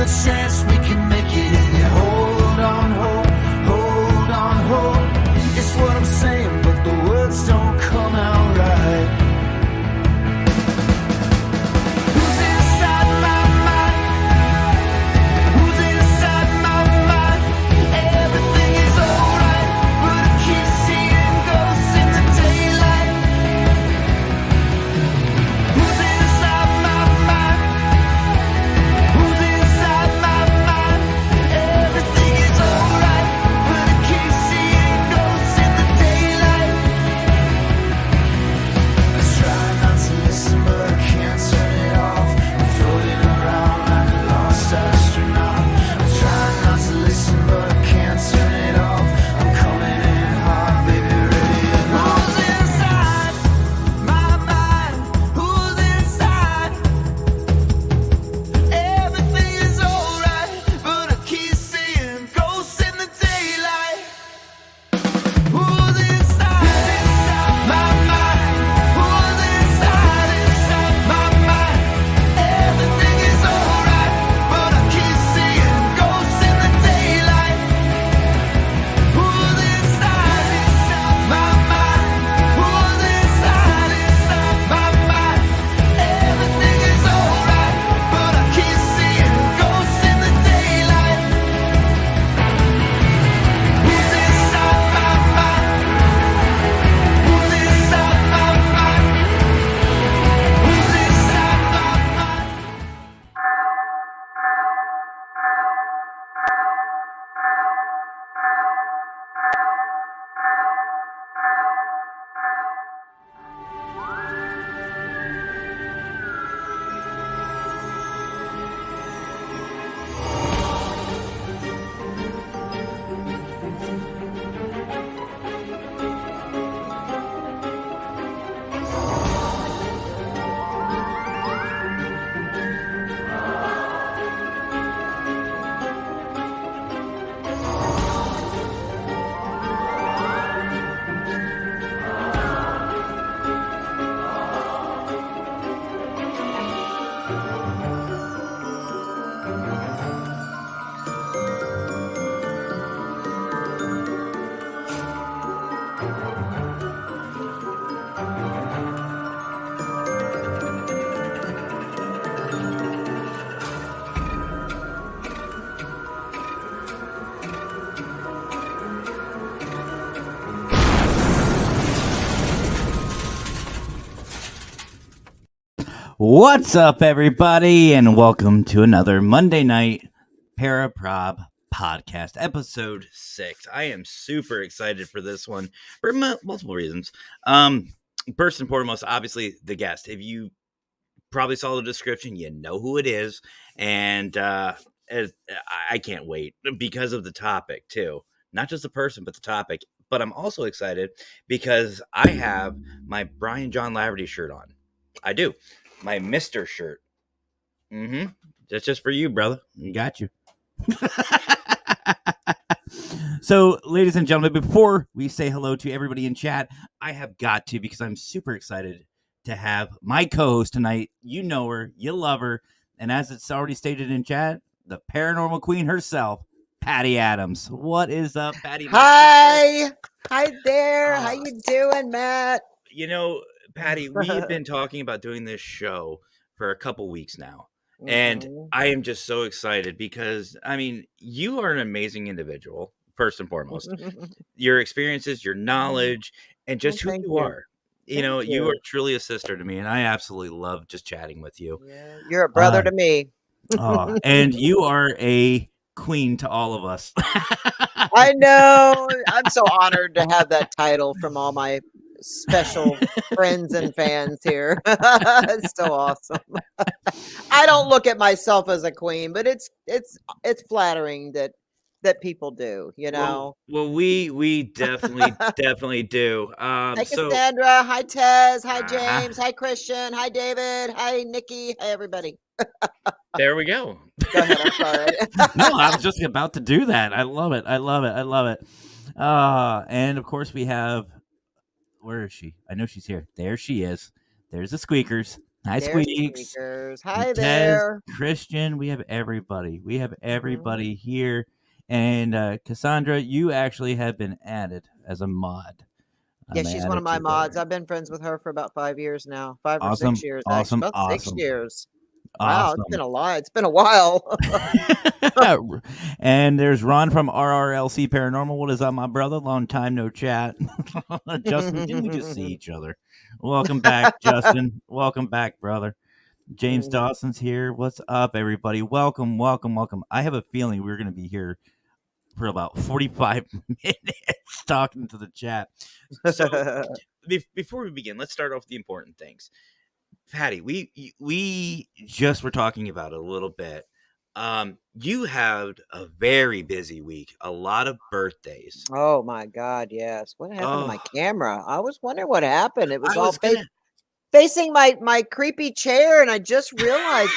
chance we can make it. Hold on, hope. It's what I'm saying, but the words don't come out right. Who's inside my mind? Who's inside my mind? Everything is alright, but I keep seeing ghosts in the daylight. Who's inside my mind? Who's inside my mind? Everything is alright, but I keep seeing ghosts in the daylight. I try not to listen, but I can't turn it off. I'm floating around like a lost astronaut. I try not to listen, but I can't turn it off. I'm coming in hot, baby, ready to go. Who's inside my mind? Who's inside? Everything is alright, but I keep seeing ghosts in the daylight. Who's inside my mind? Who's inside my mind? Everything is alright, but I keep seeing ghosts in the daylight. Who's inside my mind? Who's inside my mind? Everything is alright, but I keep seeing ghosts in the daylight. Who's inside my mind? Who's inside my mind? Who's inside my mind? What's up, everybody, and welcome to another Monday night Para-Prob podcast, episode 6. I am super excited for this one for multiple reasons. First and foremost, obviously, the guest. If you probably saw the description, you know who it is, and I can't wait because of the topic, too. Not just the person, but the topic. But I'm also excited because I have my Brian John Laverty shirt on. I do. My Mr. shirt. That's just for you, brother. You got you. So, ladies and gentlemen, before we say hello to everybody in chat, I have got to, because I'm super excited to have my co-host tonight. You know her, you love her, and as it's already stated in chat, the paranormal queen herself, Patty Adams. What is up, Patty? Hi there. How you doing, Matt? You know, Patty, we have been talking about doing this show for a couple weeks now, and I am just so excited because, I mean, you are an amazing individual, first and foremost. Your experiences, your knowledge, and just who you are. You know, you are truly a sister to me, and I absolutely love just chatting with you. Yeah, you're a brother to me. And you are a queen to all of us. I know. I'm so honored to have that title from all my special friends and fans here. It's so awesome. I don't look at myself as a queen, but it's flattering that people do, you know. Well, we definitely do. Hi Cassandra, hi Tez, hi James, hi Christian, hi David, hi Nikki, hi everybody. There we go. Go ahead, I'm sorry. No, I was just about to do that. I love it. And of course we have, where is she? I know she's here. There she is. There's the squeakers. Hi, They're Squeaks. squeakers. Hi Tez, there. Christian. We have everybody. We have Mhm. everybody here. And Cassandra, you actually have been added as a mod. Yeah, I she's one of added my you mods. there. I've been friends with her for about 5 years now. 5 or 6 Awesome, years, actually. awesome, About 6 awesome, years. Wow, it's been awesome. a lot. It's been a while. And there's Ron from RRLC Paranormal. What is up, my brother? Long time no chat. Justin, didn't we just see each other? Welcome back, Justin. Welcome back, brother. James Mhm. Dawson's here. What's up, everybody? Welcome, welcome, welcome. I have a feeling we're going to be here for about 45 minutes talking to the chat. So, before we begin, let's start off with the important things. Patty, we just were talking about it a little bit. You had a very busy week, a lot of birthdays. Oh my god, yes. What happened to my Oh, camera? I was wondering what happened. It was I all was gonna. facing my creepy chair, and I just realized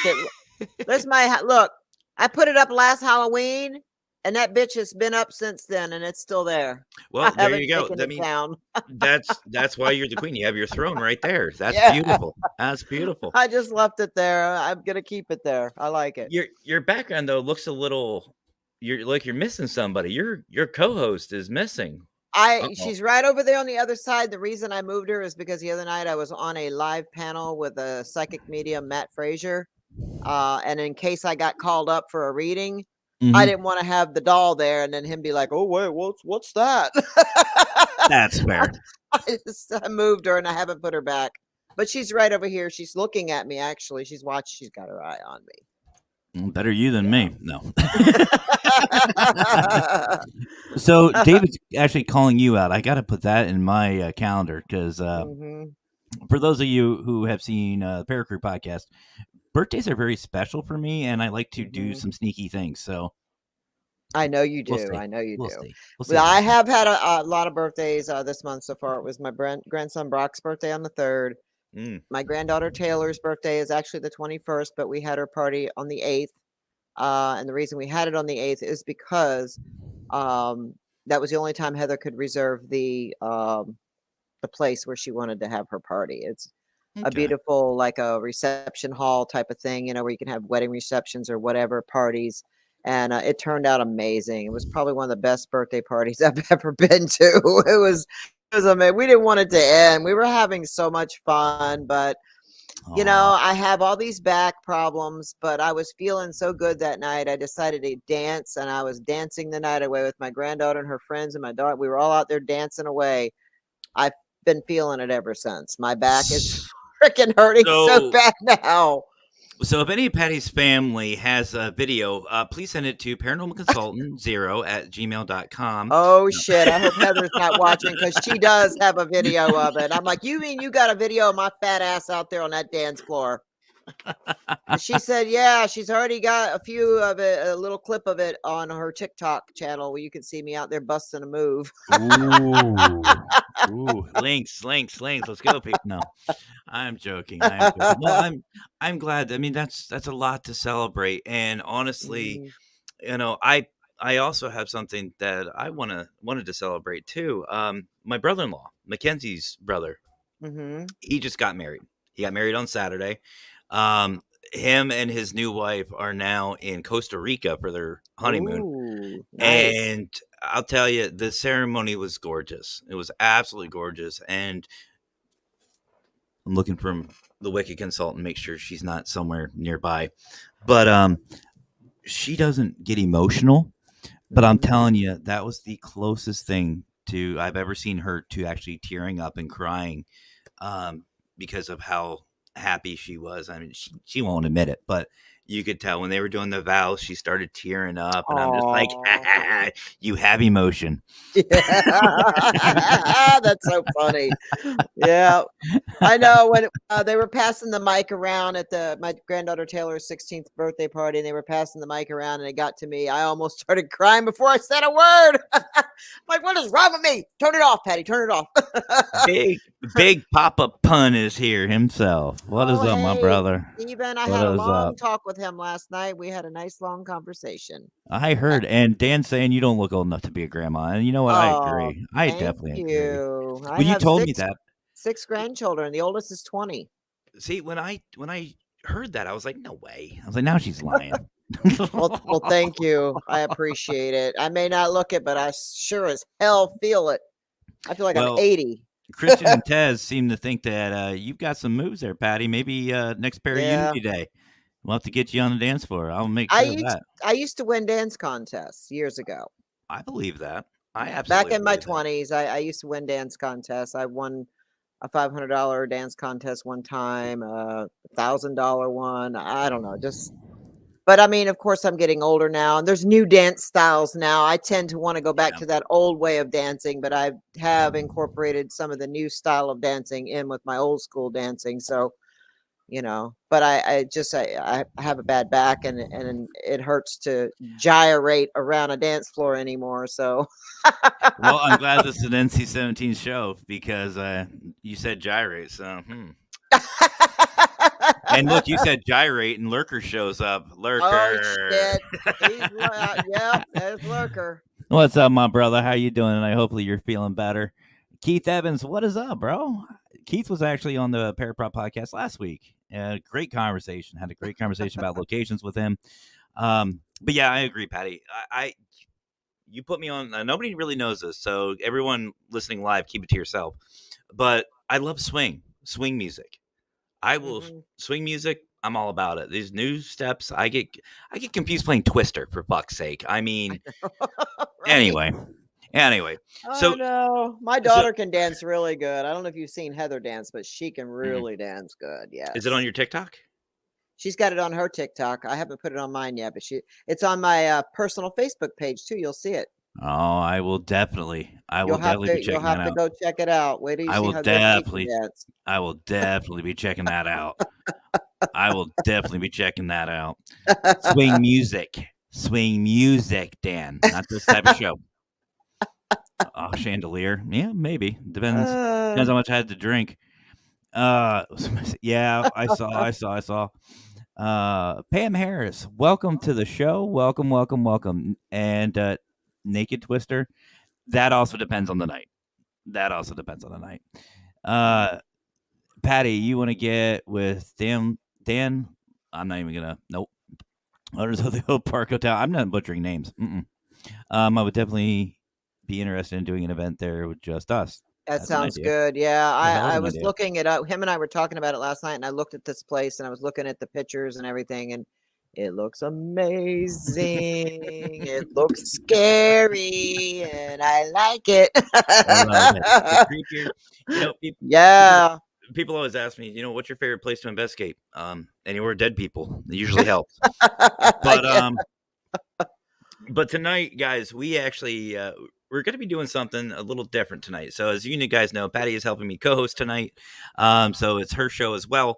it. There's my look. I put it up last Halloween, and that bitch has been up since then, and it's still there. I Well, there haven't you go. taken I it mean, down. that's why you're the queen. You have your throne right there. That's Yeah, beautiful. That's beautiful. I just left it there. I'm gonna keep it there. I like it. Your background though looks a little. You're like you're missing somebody. Your co-host is missing. Uh-oh. She's right over there on the other side. The reason I moved her is because the other night I was on a live panel with a psychic medium, Matt Frazier. And in case I got called up for a reading, I Mhm. didn't want to have the doll there and then him be like, "Oh wait, what's that?" That's fair. I moved her and I haven't put her back. But she's right over here. She's looking at me actually. She's watching, she's got her eye on Better you than me. me. No. Yeah. So David's actually calling you out. I got to put that in my calendar because Mhm. for those of you who have seen the Paracrew podcast, birthdays are very special for me, and I like to do Mhm. some sneaky things. So I know you we'll do. see. I know you We'll do. see. We'll see Well, what I happens. have had a lot of birthdays this month so far. It was my grandson Brock's birthday on the 3rd. Mm, My granddaughter Taylor's birthday is actually the 21st, but we had her party on the 8th. And the reason we had it on the 8th is because um, that was the only time Heather could reserve the place where she wanted to have her party. It's a okay. beautiful, like a reception hall type of thing, where you can have wedding receptions or whatever parties. And it turned out amazing. It was probably one of the best birthday parties I've ever been to. It was amazing. We didn't want it to end. We were having so much fun, but Aw. I have all these back problems, but I was feeling so good that night. I decided to dance, and I was dancing the night away with my granddaughter and her friends and my daughter. We were all out there dancing away. I've been feeling it ever since. My back is freaking hurting so So, bad now. so if any of Patty's family has a video, please send it to paranormalconsultant0@gmail.com. Oh No. shit. I hope Heather's not watching because she does have a video of it. I'm like, you mean you got a video of my fat ass out there on that dance floor? And she said, yeah, she's already got a few of it, a little clip of it on her TikTok channel where you can see me out there busting a move. Ooh. Ooh. Links, links, links. Let's go, people. No. I'm joking. I am joking. No, I'm glad. I mean, that's a lot to celebrate. And honestly, Mhm, I also have something that I wanted to celebrate too. My brother-in-law, Mackenzie's brother, mhm. he just got married. He got married on Saturday. Um, him and his new wife are now in Costa Rica for their honeymoon. Ooh, nice. And I'll tell you, the ceremony was gorgeous. It was absolutely gorgeous. And I'm looking from the Wiki consultant, make sure she's not somewhere nearby. But she doesn't get emotional. But I'm Mhm. telling you, that was the closest thing to I've ever seen her to actually tearing up and crying um, because of how happy she was. I mean, she won't admit it, but you could tell when they were doing the vows, she started tearing up, and I'm just like, Aw. you have emotion. Yeah. That's so funny. Yeah. I know when they were passing the mic around at my granddaughter Taylor's 16th birthday party, and they were passing the mic around, and it got to me. I almost started crying before I said a word. Like, what is wrong with me? Turn it off, Patty. Turn it off. Big Papa Pun is here himself. What is Oh, up, my hey, brother? Stephen. I What had a is up? long talk with him last night. We had a nice long conversation. I heard, and Dan saying you don't look old enough to be a grandma, and you know what? I Oh, agree. I thank definitely agree. you. I Well, you have told me that. six grandchildren. The oldest is 20. See, when I heard that, I was like, no way. I was like, now she's lying. Well, thank you. I appreciate it. I may not look it, but I sure as hell feel it. I feel like I'm Well, 80. Christian and Tez seem to think that you've got some moves there, Patty. Maybe next Yeah. Para-Unity Day, we'll have to get you on the dance floor. I'll make I sure of used that. I used to win dance contests years ago. I believe that. I Back absolutely in my believe that. 20s, I used to win dance contests. I won a $500 dance contest one time, a $1,000 one. I don't know, just but I mean, of course, I'm getting older now, and there's new dance styles now. I tend to want to go back Yeah. to that old way of dancing, but I have incorporated some of the new style of dancing in with my old school dancing. So, but I have a bad back, and it hurts to gyrate around a dance floor anymore. So, Well, I'm glad this is an NC-17 show because you said gyrate. So, and look, you said gyrate, and Lurker shows up. oh Lurker. shit, yep, there's Lurker. What's up, my brother? How you doing? And I hopefully you're feeling better. Keith Evans, what is up, bro? Keith was actually on the Para-Prob podcast last week. Great conversation. Had a great conversation about locations with him. But yeah, I agree, Patty. I you put me on. Nobody really knows this, so everyone listening live, keep it to yourself. But I love swing music. I will Mhm. swing music. I'm all about it. These new steps, I get confused playing Twister for fuck's sake. I mean, Right. anyway, anyway. I So know. My so daughter can dance really good. I don't know if you've seen Heather dance, but she can mhm. really dance good. Is it on Yes. your TikTok? She's got it on her TikTok. I haven't put it on mine yet, but it's on my personal Facebook page too. You'll see it. Oh, I will definitely. I will definitely be You'll checking that have to out. go check it out. Wait till you I see will how good she can definitely. dance. I will definitely be checking that out. I will definitely be checking that out. Swing music, Dan. Not this type of show. Oh, chandelier. Yeah, maybe. Depends how much I had to drink. Uh, yeah, I saw. Pam Harris, welcome to the show. Welcome. And Naked Twister. That also depends on the night. Uh, Patty, you want to get with Dan? Dan, I'm not even gonna. Nope. Owners of the Oak Park Hotel. I'm not butchering names. I would definitely be interested in doing an event there with just us. That That's an sounds idea. good. Yeah, It's a hell of I an was idea. looking it up. Him and I were talking about it last night, and I looked at this place, and I was looking at the pictures and everything, and it looks amazing. It looks scary, and I like it. A little bit. The creepier, people Yeah. people always ask me, what's your favorite place to investigate? Anywhere dead people. It usually helps. But Yeah. but tonight, guys, we actually we're going to be doing something a little different tonight. So as you guys know, Patty is helping me co-host tonight, so it's her show as well.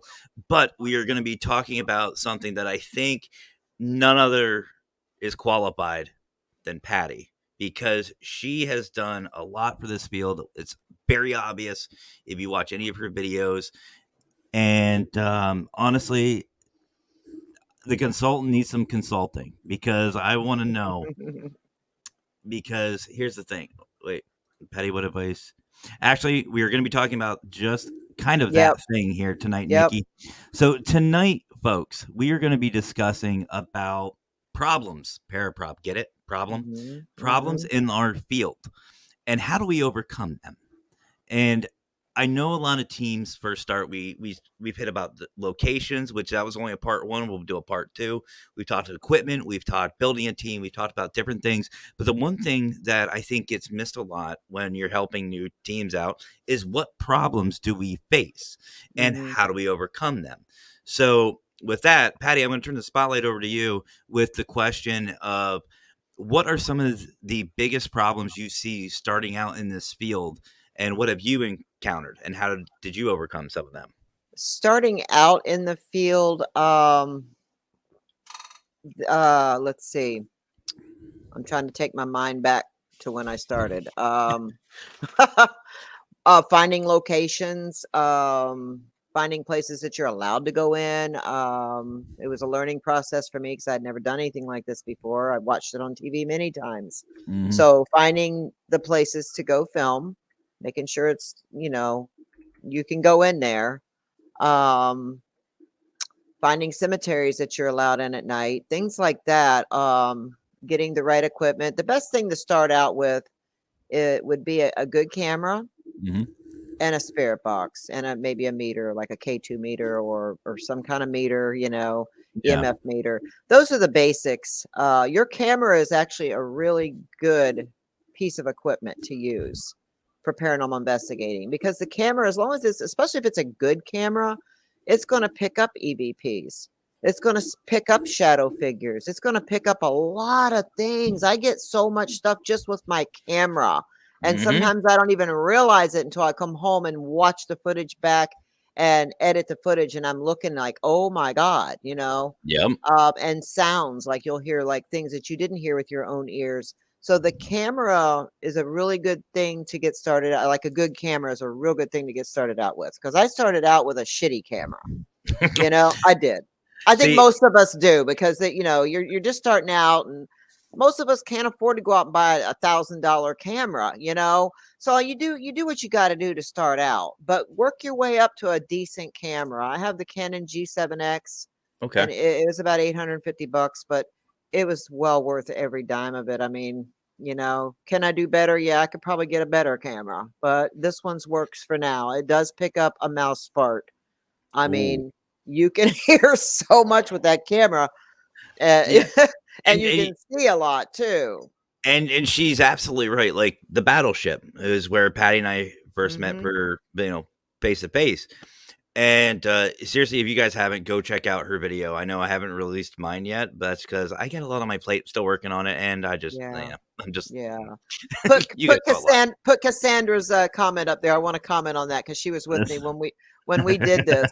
But we are going to be talking about something that I think none other is qualified than Patty because she has done a lot for this field. It's very obvious if you watch any of her videos, and honestly, the consultant needs some consulting because I want to know. Because here's the thing. Wait, Patty, what advice? Actually, we are going to be talking about just kind of that Yep. thing here tonight, Yep. Nikki. So tonight, folks, we are going to be discussing about problems. Para-Prob, get it? Problems Mhm. in our field, and how do we overcome them? And I know a lot of teams first start. We've hit about the locations, which that was only a part one. We'll do a part two. We've talked equipment. We've talked building a team. We've talked about different things. But the one thing that I think gets missed a lot when you're helping new teams out is what problems do we face and Mhm. how do we overcome them? So with that, Patty, I'm going to turn the spotlight over to you with the question of what are some of the biggest problems you see starting out in this field and what have you encountered and how did you overcome some of them? Starting out in the field, let's see. I'm trying to take my mind back to when I started. Finding locations, finding places that you're allowed to go in. It was a learning process for me because I'd never done anything like this before. I watched it on TV many times. Mhm. So finding the places to go film, making sure it's, you can go in there. Um, finding cemeteries that you're allowed in at night, things like that. Getting the right equipment. The best thing to start out with, it would be a good camera Hmm. and a spirit box and maybe a meter, like a K2 meter or some kind of meter, Yeah. EMF meter. Those are the basics. Your camera is actually a really good piece of equipment to use for paranormal investigating, because the camera, as long as it's, especially if it's a good camera, it's going to pick up EVPs. It's going to pick up shadow figures. It's going to pick up a lot of things. I get so much stuff just with my camera. And Hmm. sometimes I don't even realize it until I come home and watch the footage back and edit the footage. And I'm looking like, oh my God, Yep. and sounds like you'll hear like things that you didn't hear with your own ears. So the camera is a really good thing to get started. Like a good camera is a real good thing to get started out with, because I started out with a shitty camera. I did. I think See, most of us do, because you're just starting out, and most of us can't afford to go out and buy $1,000 camera. So you do what you got to do to start out, but work your way up to a decent camera. I have the Canon G7X, okay. and it was about $850, but it was well worth every dime of it. I mean, can I do better? Yeah, I could probably get a better camera, but this one's works for now. It does pick up a mouse fart. I Ooh. mean, you can hear so much with that camera, uh, Yeah. and And, you and can see a lot too. and she's absolutely right. Like the battleship is where Patty and I first met Mhm. for face to face. And seriously, if you guys haven't, go check out her video. I know I haven't released mine yet, but that's because I get a lot on my plate, still working on it, and Yeah, I'm just yeah. Put you guys put know a lot. Put Cassandra's comment up there. I want to comment on that because she was with me when we did this.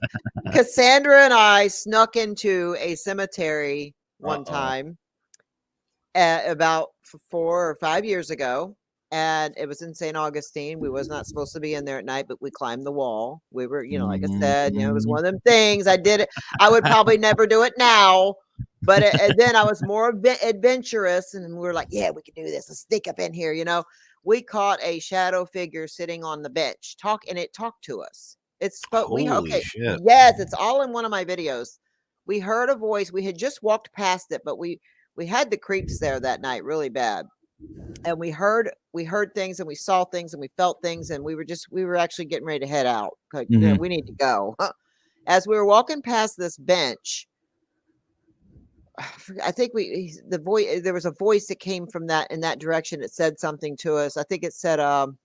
Cassandra and I snuck into a cemetery Uh one oh. time, about 4 or 5 years ago, and it was in St. Augustine. We was not supposed to be in there at night, but we climbed the wall. We were, like I said, it was one of them things. I did it. I would probably never do it now, but and then I was more adventurous, and we were like, yeah, we can do this. Let's sneak up in here. We caught a shadow figure sitting on the bench, and it talked to us. Holy Okay, shit. yes, it's all in one of my videos. We heard a voice. We had just walked past it, but we had the creeps there that night really bad, and we heard things, and we saw things, and we felt things, and we were actually getting ready to head out, like, Hmm. we need to go. As we were walking past this bench, I think there was a voice that came from that in that direction. It said something to us. I think it said, God,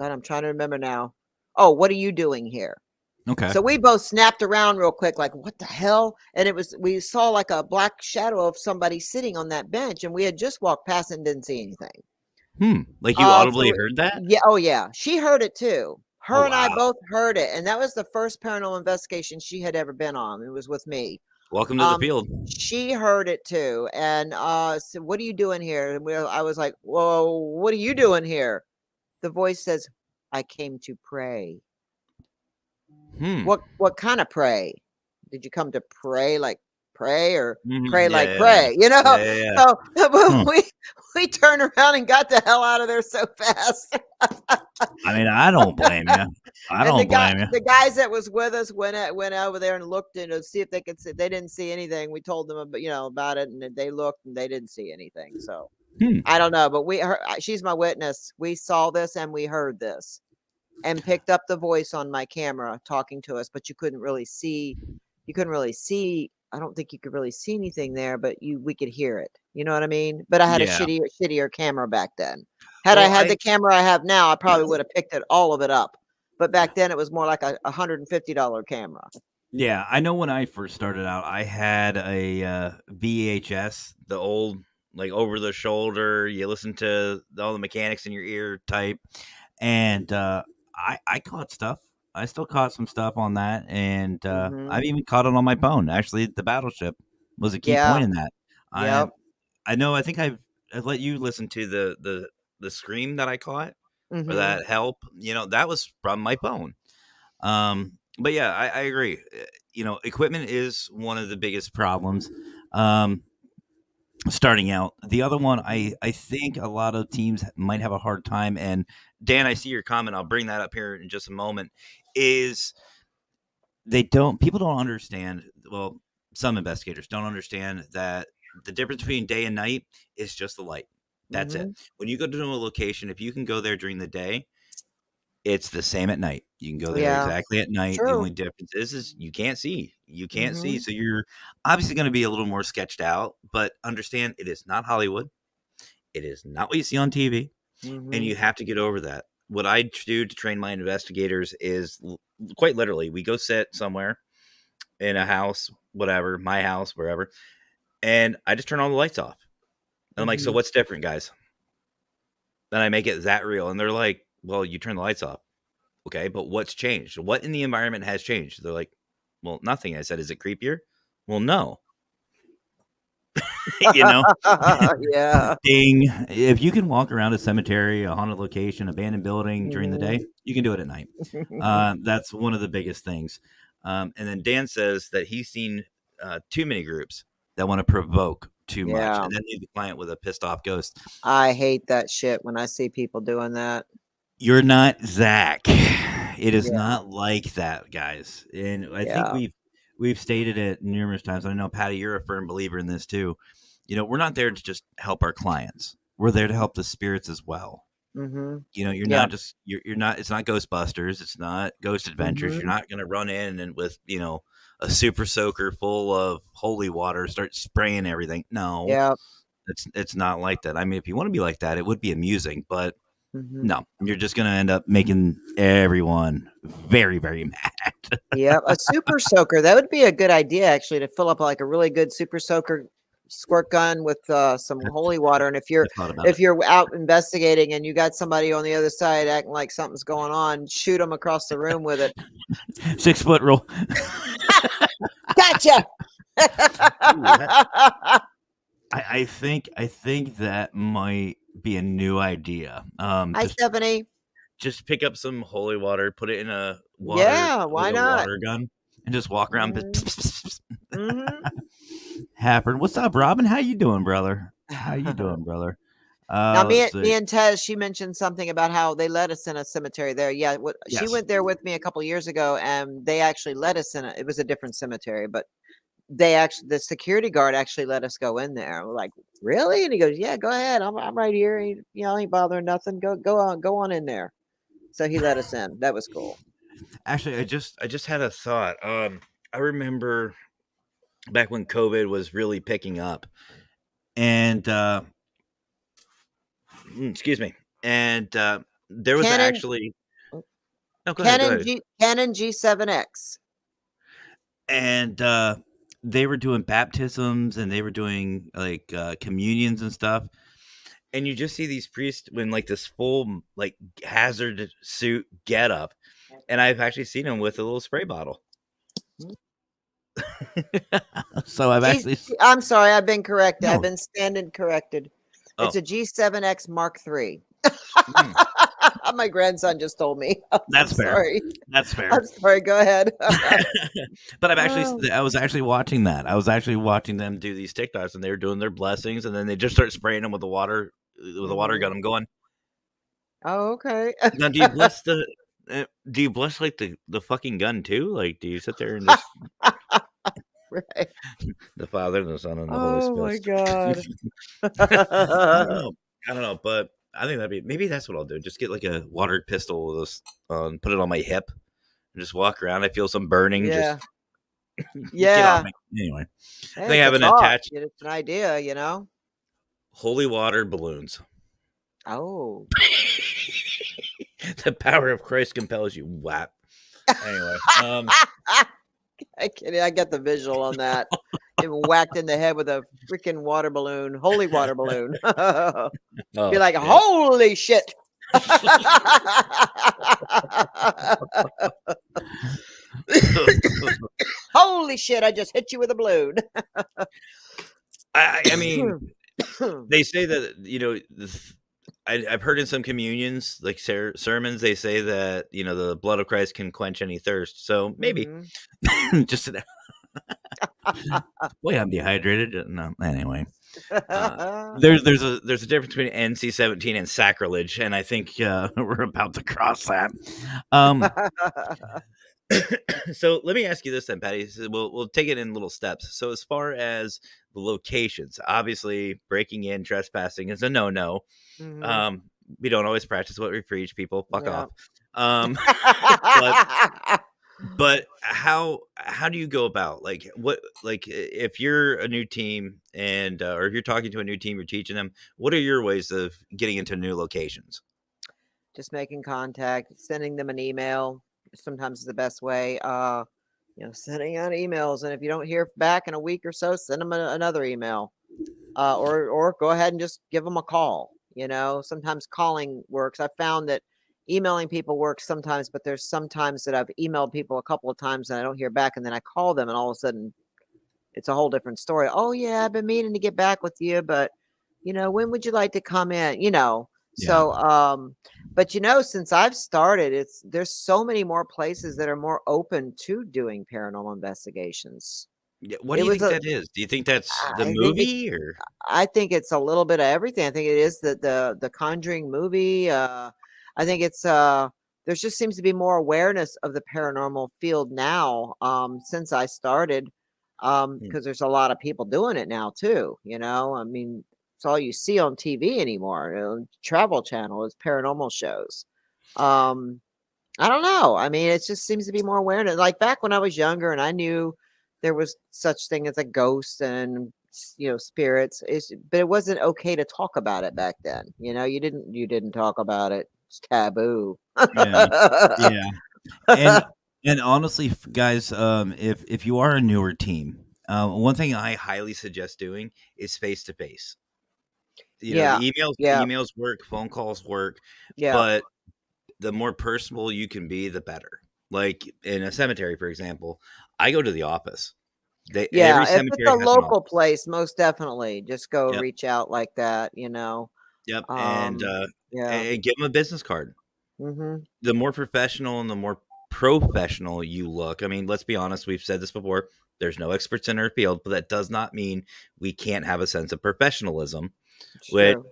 I'm trying to remember now. Oh, what are you doing here? Okay. So we both snapped around real quick, like, what the hell? And we saw like a black shadow of somebody sitting on that bench, and we had just walked past and didn't see anything. Like you audibly So heard that? yeah, oh yeah, she heard it too. Oh Her and I wow. both heard it, and that was the first paranormal investigation she had ever been on. It was with me. Welcome to the field. She heard it too, and said, "What are you doing here?" And I was like, "Whoa, what are you doing here?" The voice says, "I came to pray." Hmm. What kind of pray? Did you come to pray like pray, or Mhm. pray like Yeah, yeah, pray? yeah, yeah, yeah. So Huh. we turned around and got the hell out of there so fast. I mean, I don't blame you. I And don't blame you. the guys that was with us went over there and looked to see if they could see. They didn't see anything. We told them about it, and they looked and they didn't see anything. So Hmm. I don't know, but she's my witness. We saw this and we heard this, and picked up the voice on my camera talking to us, but you couldn't really see. You couldn't really see. I don't think you could really see anything there, but we could hear it. You know what I mean? But I had a Yeah. shittier camera back then. Had I Well, had the camera I have now, I probably would have picked all of it up. But back then, it was more like a $150 camera. yeah, I know when I first started out, I had a VHS, the old like over the shoulder. You listen to all the mechanics in your ear type, and I caught stuff. I still caught some stuff on that, and Hmm. I've even caught it on my phone. Actually, the battleship was a key Yeah. point in that. I Yep. I know. I think I've let you listen to the scream that I caught or Hmm. that help. That was from my phone. But yeah, I agree. Equipment is one of the biggest problems. Um, starting out, the other one, I think a lot of teams might have a hard time. And Dan, I see your comment. I'll bring that up here in just a moment. is people don't understand. Well, some investigators don't understand that the difference between day and night is just the light. That's it. When you go to a location, if you can go there during the day, it's the same at night. You can go there Yeah. exactly at night. The True. only difference is you can't see. You can't see. Mhm. So you're obviously going to be a little more sketched out, but understand it is not Hollywood. It is not what you see on TV, and you Mhm. have to get over that. What I do to train my investigators is quite literally, we go sit somewhere in a house, whatever, my house, wherever, and I just turn all the lights off. And I'm like, so Mhm. what's different, guys? Then I make it that real. And they're like, well, you turn the lights off. Okay, but what's changed? What in the environment has changed? They're like, well, nothing. I said, is it creepier? Well, no. you know, Yeah. ding. If you can walk around a cemetery, a haunted location, abandoned building during the day, Mhm. you can do it at night. That's one of the biggest things. And then Dan says that he's seen too many groups that want to provoke too much Yeah. and then leave the client with a pissed off ghost. I hate that shit when I see people doing that. You're not Zach. It is Yeah. not like that, guys. And I think Yeah. we've stated it numerous times. I know, Patty, you're a firm believer in this too. We're not there to just help our clients. We're there to help the spirits as well. Mhm. You're Yeah. not just you're not. It's not Ghostbusters. It's not Ghost Adventures. You're Mhm. not going to run in and with a super soaker full of holy water start spraying everything. No, Yeah. it's not like that. I mean, if you want to be like that, it would be amusing, but Mhm. no, you're just going to end up making everyone very, very mad. Yep, a super soaker, that would be a good idea actually to fill up like a really good super soaker squirt gun with some holy water. And if I thought about it. you're out investigating and you got somebody on the other side acting like something's going on, shoot them across the room with it. 6 foot rule. Gotcha. Ooh, I think that might be a new idea. Hi, Stephanie. Just pick up some holy water, put it in a Yeah, why not? water gun, and just walk around. Mm-hmm. Happen. What's up, Robin? How you doing, brother? How you doing, brother? Now, Let's me see. and Tez, she mentioned something about how they let us in a cemetery there. Yeah, she Yes. went there with me a couple years ago, and they actually let us in. It was a different cemetery, but the security guard actually let us go in there. We're like, really? And he goes, yeah, go ahead. I'm right here. Ain't bothering nothing. Go on in there. So he let us in. That was cool. Actually, I just had a thought. I remember back when COVID was really picking up, and excuse me, and there was Canon actually. No, go ahead. Go ahead. Canon G7X. And they were doing baptisms and they were doing like communions and stuff. And you just see these priests in like this full like hazard suit get up, and I've actually seen them with a little spray bottle. So I've G, actually. I'm sorry, I've been corrected. I've No. been standing corrected. It's Oh, a G7X Mark III. mm, My grandson just told me. I'm that's fair. sorry. That's fair. I'm sorry. Go ahead. But Oh. I was actually watching that. I was actually watching them do these TikToks, and they were doing their blessings, and then they just start spraying them with the water gun. Mhm. I'm going. Oh, okay. Now, do you bless like the fucking gun too? Like, do you sit there and just Right. the Father, the Son, and the Holy Oh my Spirit? God. I don't know. I don't know, but I think maybe that's what I'll do. Just get like a water pistol with this, put it on my hip, and just walk around. I feel some burning. Yeah. Just get off Yeah. me. Anyway, Hey, they it's a have an thought. attached It's an idea. holy water balloons. Oh. The power of Christ compels you. Whap. Anyway, I get the visual on that. Getting whacked in the head with a freaking water balloon, holy water balloon. Be oh like, shit. holy shit. Holy shit, I just hit you with a balloon. I mean, they say that I've heard in some communions, like sermons, they say that the blood of Christ can quench any thirst. So maybe Mhm. just Boy, I'm dehydrated. No, anyway. There's a difference between NC-17 and sacrilege, and I think we're about to cross that. So let me ask you this then, Patty. So we'll take it in little steps. So as far as the locations, obviously breaking in, trespassing is a no. Mhm. We don't always practice what we preach. People, fuck Yeah. off. But but how do you go about if you're a new team and or if you're talking to a new team, you're teaching them, what are your ways of getting into new locations? Just making contact, sending them an email sometimes is the best way. Sending out emails, and if you don't hear back in a week or so, send them another email. Or go ahead and just give them a call. Sometimes calling works. I found that emailing people works sometimes, but there's sometimes that I've emailed people a couple of times and I don't hear back, and then I call them, and all of a sudden it's a whole different story. Oh yeah, I've been meaning to get back with you, but when would you like to come in? Yeah. So but since I've started, there's so many more places that are more open to doing paranormal investigations. Yeah, what do It you was think a that is? Do you think that's the I think it's movie or I think it's a little bit of everything. I think it is the Conjuring movie. I think it's there just seems to be more awareness of the paranormal field now since I started Hmm. because there's a lot of people doing it now too. I mean, it's all you see on TV anymore. Travel Channel is paranormal shows. Um, I don't know. I mean, it just seems to be more awareness. Like back when I was younger and I knew there was such thing as a ghost and spirits. But it wasn't okay to talk about it back then. You didn't talk about it. It's taboo. Yeah. Yeah. And honestly, guys, if you are a newer team, one thing I highly suggest doing is face to face. Yeah. The Yeah. emails work, phone calls work, Yeah. but the more personal you can be, the better. Like in a cemetery, for example, I go to the office. Every Yeah. If it's a cemetery has an local office. place, most definitely just go Yep, reach out like that. yep, Um, yeah. and give them a business card. Mm-hmm. The more professional and the more professional you look. I mean, let's be honest. We've said this before. There's no experts in our field, but that does not mean we can't have a sense of professionalism. It's Which, true.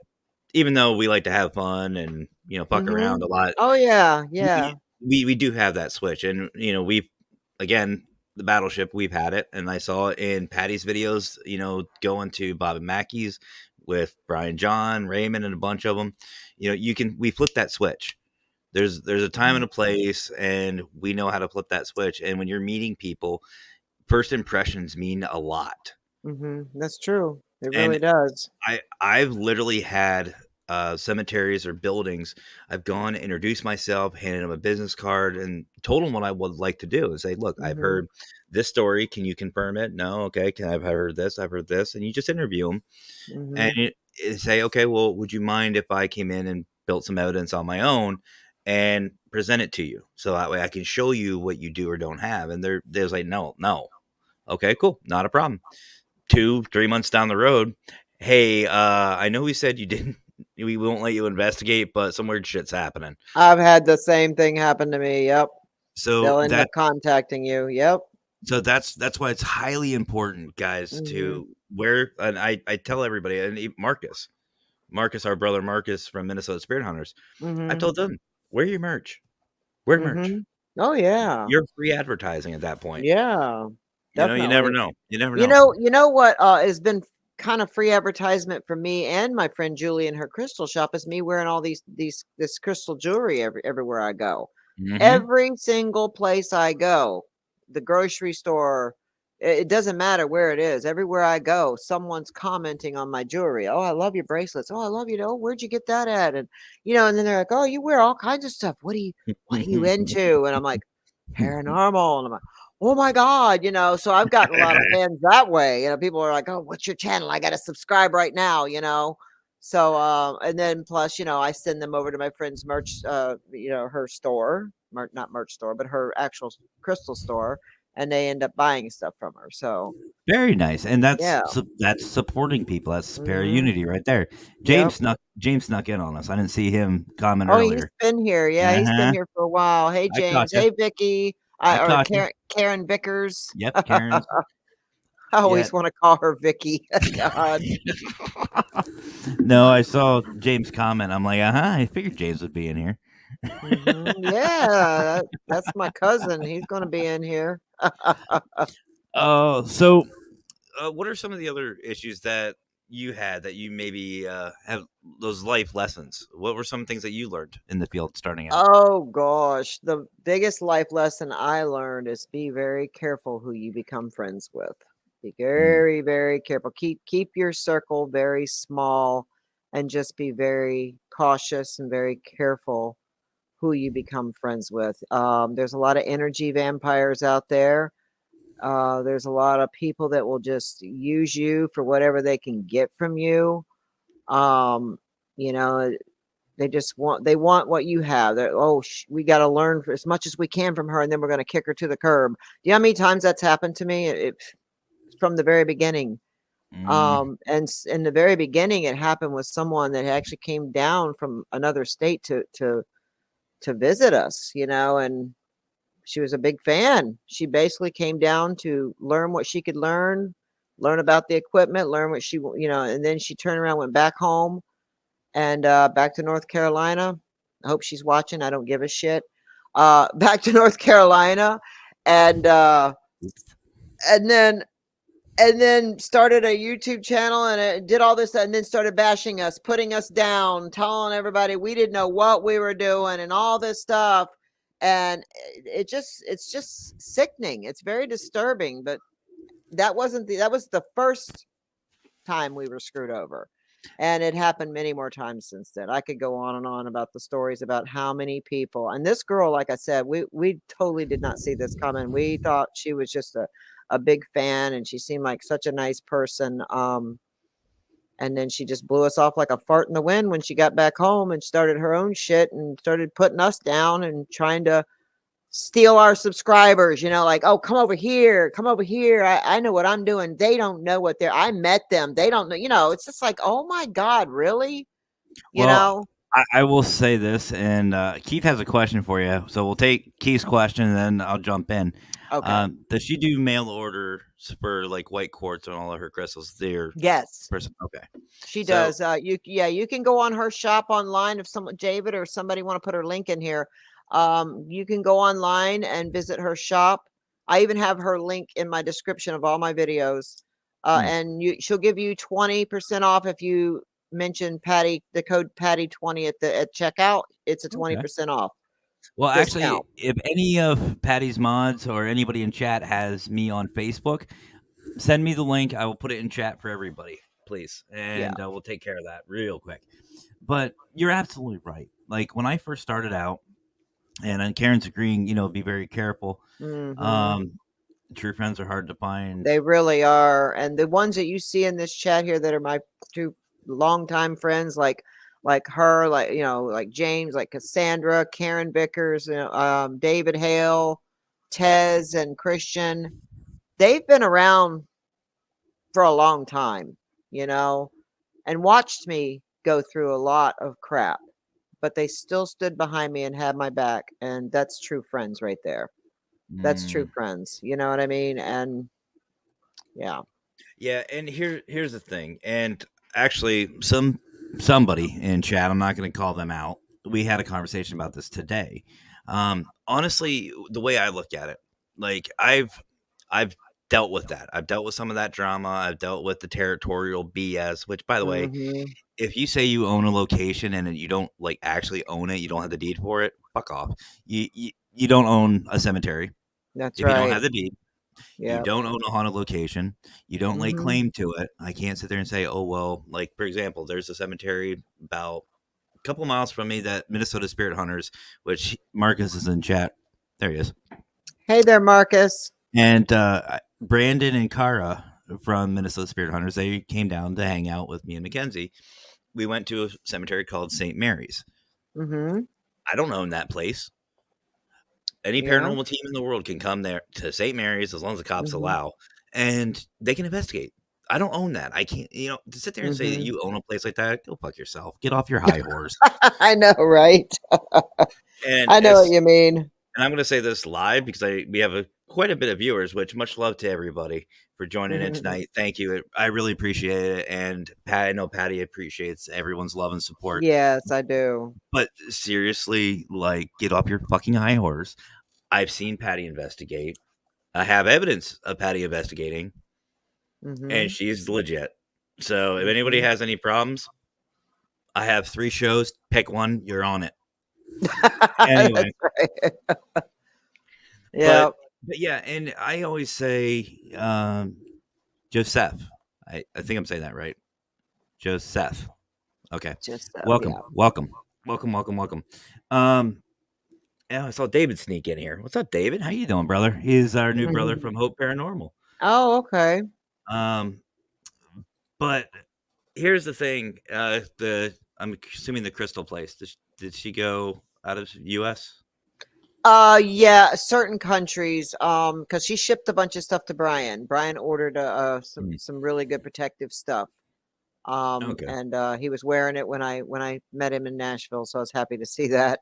even though we like to have fun and fuck Mm-hmm. around a lot, Oh yeah. Yeah. we do have that switch, and we've again the battleship we've had it, and I saw it in Patty's videos. Going to Bob and Mackey's with Brian, John, Raymond, and a bunch of them. We flip that switch. There's a time Mm-hmm. and a place, and we know how to flip that switch. And when you're meeting people, first impressions mean a lot. Mm-hmm. That's true. It And really does. I've literally had cemeteries or buildings. I've gone, introduced myself, handed them a business card, and told them what I would like to do. And say, look, I've Mm-hmm. heard this story. Can you confirm it? No, okay. I've heard this. I've heard this, and you just interview them and Mm-hmm. say, okay, well, would you mind if I came in and built some evidence on my own and present it to you, so that way I can show you what you do or don't have? And they're like, no, okay, cool, not a problem. 2-3 months down the road, hey, I know we said you didn't, we won't let you investigate, but some weird shit's happening. I've had the same thing happen to me. Yep. So They'll end that up contacting you. Yep. so that's why it's highly important, guys, Mhm. to wear. And I tell everybody, and Marcus, our brother Marcus from Minnesota Spirit Hunters, I Mhm. told them, wear your merch, wear merch. Mhm. Oh yeah. You're free advertising at that point. Yeah. You never Definitely. know. You never You know. know, you know what has been kind of free advertisement for me and my friend Julie and her crystal shop is me wearing all this crystal jewelry everywhere I go. Hmm. Every single place I go, the grocery store, it doesn't matter where it is. Everywhere I go, someone's commenting on my jewelry. Oh, I love your bracelets. Oh, I love you. Oh, where'd you get that at? And and then they're like, oh, you wear all kinds of stuff. What are you into? And I'm like, paranormal. And I'm like, oh my God, so I've gotten a lot of fans that way. People are like, oh, what's your channel? I got to subscribe right now. So, and then plus, I send them over to my friend's merch, her store, not merch store, but her actual crystal store, and they end up buying stuff from her. So, Very nice, and yeah. that's supporting people. That's para Hmm. unity right there. Yep. James snuck in on us. I didn't see him comment Oh, he's earlier. been here. Yeah, he's been Uh-huh. here for a while. Hey, I caught James. you. Hey, Vicky. I Or caught you. Karen Vickers. Yep, Karen's. I always Yet. want to call her Vicky. God. No, I saw James comment. I'm like, I figured James would be in here. Yeah, that's my cousin. He's going to be in here. Oh, so what are some of the other issues that you had that you maybe have those life lessons? What were some things that you learned in the field starting out? Oh gosh, the biggest life lesson I learned is be very careful who you become friends with. Be Mm, very, very careful. Keep your circle very small and just be very cautious and very careful who you become friends with. There's a lot of energy vampires out there. There's a lot of people that will just use you for whatever they can get from you. Um, you know, they want what you have. They're, oh, we got to learn for as much as we can from her, and then we're going to kick her to the curb. Do you know how many times that's happened to me? From the very beginning. mm. In the very beginning, it happened with someone that actually came down from another state to visit us. And she was a big fan. She basically came down to learn what she could learn about the equipment, learn what and then she turned around, went back home and back to North Carolina. I hope she's watching. I don't give a shit. Back to North Carolina, and uh, and then and then started a YouTube channel and it did all this and then started bashing us, putting us down, telling everybody we didn't know what we were doing and all this stuff. And it's just sickening. It's very disturbing. But that was the first time we were screwed over. And it happened many more times since then. I could go on and on about the stories about how many people. And this girl, like I said, we totally did not see this coming. We thought she was just a big fan and she seemed like such a nice person. And then she just blew us off like a fart in the wind when she got back home and started her own shit and started putting us down and trying to steal our subscribers, like, oh, come over here. I know what I'm doing. They don't know what I met them. They don't know, it's just like, oh my God, really? You Well, know? I will say this, and Keith has a question for you. So we'll take Keith's question, and then I'll jump in. Okay. Does she do mail orders for like white quartz and all of her crystals? There, Yes, person. Okay. she So does. You can go on her shop online if someone, David or somebody want to put her link in here. You can go online and visit her shop. I even have her link in my description of all my videos. hmm, And she'll give you 20% off if you mention the code Patty 20 at checkout. It's a okay. 20% off Well, actually, discount. if any of Patty's mods or anybody in chat has me on Facebook, send me the link. I will put it in chat for everybody, please, Yeah. and we'll take care of that real quick. But you're absolutely right. Like when I first started out, and Karen's agreeing, be very careful. Hmm. Um, true friends are hard to find. They really are. And the ones that you see in this chat here that are my two longtime friends, like her, like James, like Cassandra, Karen Vickers, David Hale, Tez, and Christian, they've been around for a long time, you know, and watched me go through a lot of crap, but they still stood behind me and had my back. And that's true friends right there. That's true Mm, friends. You know what I mean? And yeah. yeah, and here's the thing. And actually, somebody in chat, I'm not going to call them out. We had a conversation about this today. Honestly, the way I look at it, like I've dealt with that. I've dealt with some of that drama. I've dealt with the territorial BS. Which, by the way, Hmm. if you say you own a location and you don't like actually own it, you don't have the deed for it. Fuck off. You don't own a cemetery That's if you don't right. have the deed. You Yeah. don't own a haunted location. You don't lay Hmm. claim to it. I can't sit there and say, oh well, like for example, there's a cemetery about a couple miles from me that Minnesota Spirit Hunters, which Marcus is in chat. There he is. Hey there, Marcus. And Brandon and Kara from Minnesota Spirit Hunters, they came down to hang out with me and Mackenzie. We went to a cemetery called St. Mary's. Hmm. I don't own that place. Any Yeah. paranormal team in the world can come there to St. Mary's as long as the cops Hmm. allow, and they can investigate. I don't own that. I can't, to sit there and say that Hmm. you own a place like that. Go fuck yourself. Get off your high horse. I know, right? And I know what you mean. I'm going to say this live because we have quite a bit of viewers. Which much love to everybody. for joining in tonight. Thank you. I really appreciate it. And Pat, I know Patty appreciates everyone's love and support. Yes, I do. But seriously, like, get off your fucking high horse. I've seen Patty investigate. I have evidence of Patty investigating, and she's legit. So if anybody has any problems, I have 3 shows. Pick one. You're on it. Anyway. That's right. Yeah. But yeah, and I always say Joseph. I think I'm saying that right. Joseph. Okay. Just Welcome. yeah. Welcome. Welcome. Welcome. Welcome. Yeah, I saw David sneak in here. What's up, David? How you doing, brother? He's our new brother from Hope Paranormal. Oh, okay. But here's the thing. I'm assuming the Crystal place. Did she go out of U.S.? Yeah, certain countries. Because she shipped a bunch of stuff to Brian. Brian ordered some really good protective stuff. Okay. And he was wearing it when I met him in Nashville, so I was happy to see that.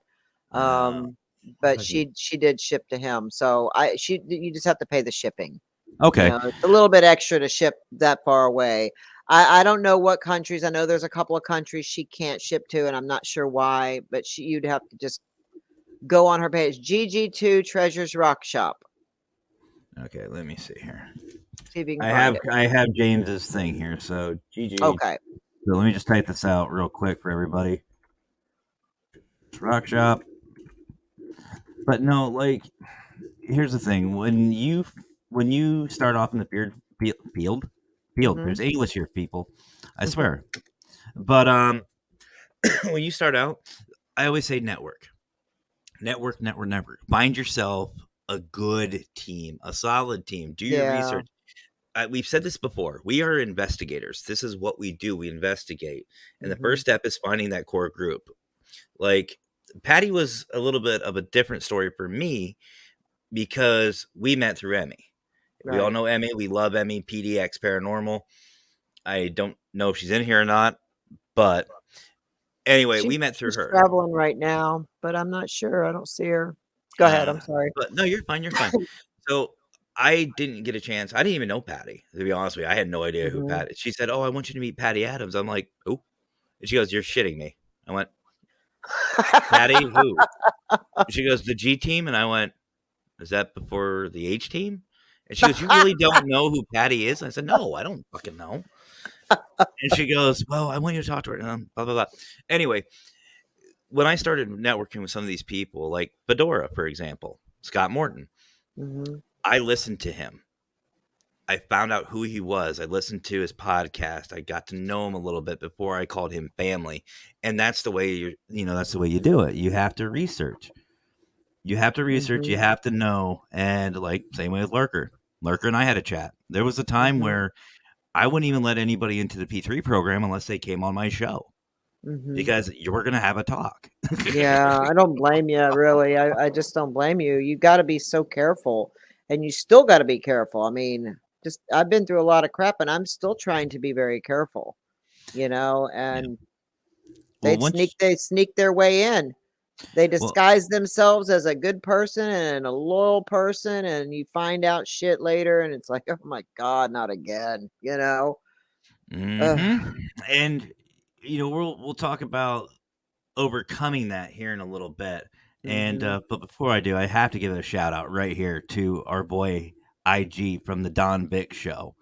But she did ship to him, so you just have to pay the shipping. Okay. You know, it's a little bit extra to ship that far away. I don't know what countries. I know there's a couple of countries she can't ship to, and I'm not sure why. But you'd have to just go on her page, GG2 Treasures Rock Shop. Okay, let me see here. See if you can find it. I have James's thing here, so GG. Okay. So let me just type this out real quick for everybody. It's Rock Shop. But no, like, here's the thing: when you start off in the field, there's English here, people. I swear. But when you start out, I always say network. Find yourself a good team, a solid team. Do your research. We've said this before. We are investigators. This is what we do. We investigate. And the first step is finding that core group. Like, Patty was a little bit of a different story for me because we met through Emmy. Right. We all know Emmy. We love Emmy, PDX Paranormal. I don't know if she's in here or not, but anyway, we met through her. She's traveling right now, but I'm not sure. I don't see her. Go ahead. I'm sorry. But no, you're fine. You're fine. So I didn't get a chance. I didn't even know Patty, to be honest with you. I had no idea who Patty. She said, "Oh, I want you to meet Patty Adams." I'm like, "Oh," and she goes, "You're shitting me." I went, "Patty who?" She goes, "The G team," and I went, "Is that before the H team?" And she goes, "You really don't know who Patty is?" I said, "No, I don't fucking know." And she goes, "Well, I want you to talk to her." And blah blah blah. Anyway, when I started networking with some of these people, like Fedora, for example, Scott Morton, I listened to him. I found out who he was. I listened to his podcast. I got to know him a little bit before I called him family. And that's the way that's the way you do it. You have to research. You have to research. You have to know. And like, same way with Lurker. Lurker and I had a chat. There was a time where I wouldn't even let anybody into the P3 program unless they came on my show. Because you're going to have a talk. Yeah, I don't blame you, really. I just don't blame you. You got to be so careful. And you still got to be careful. I mean, I've been through a lot of crap, and I'm still trying to be very careful, and they sneak their way in. They disguise themselves as a good person and a loyal person, and you find out shit later, and it's like, oh my God, not again, And we'll talk about overcoming that here in a little bit. And but before I do, I have to give a shout out right here to our boy IG from the Don Vic show.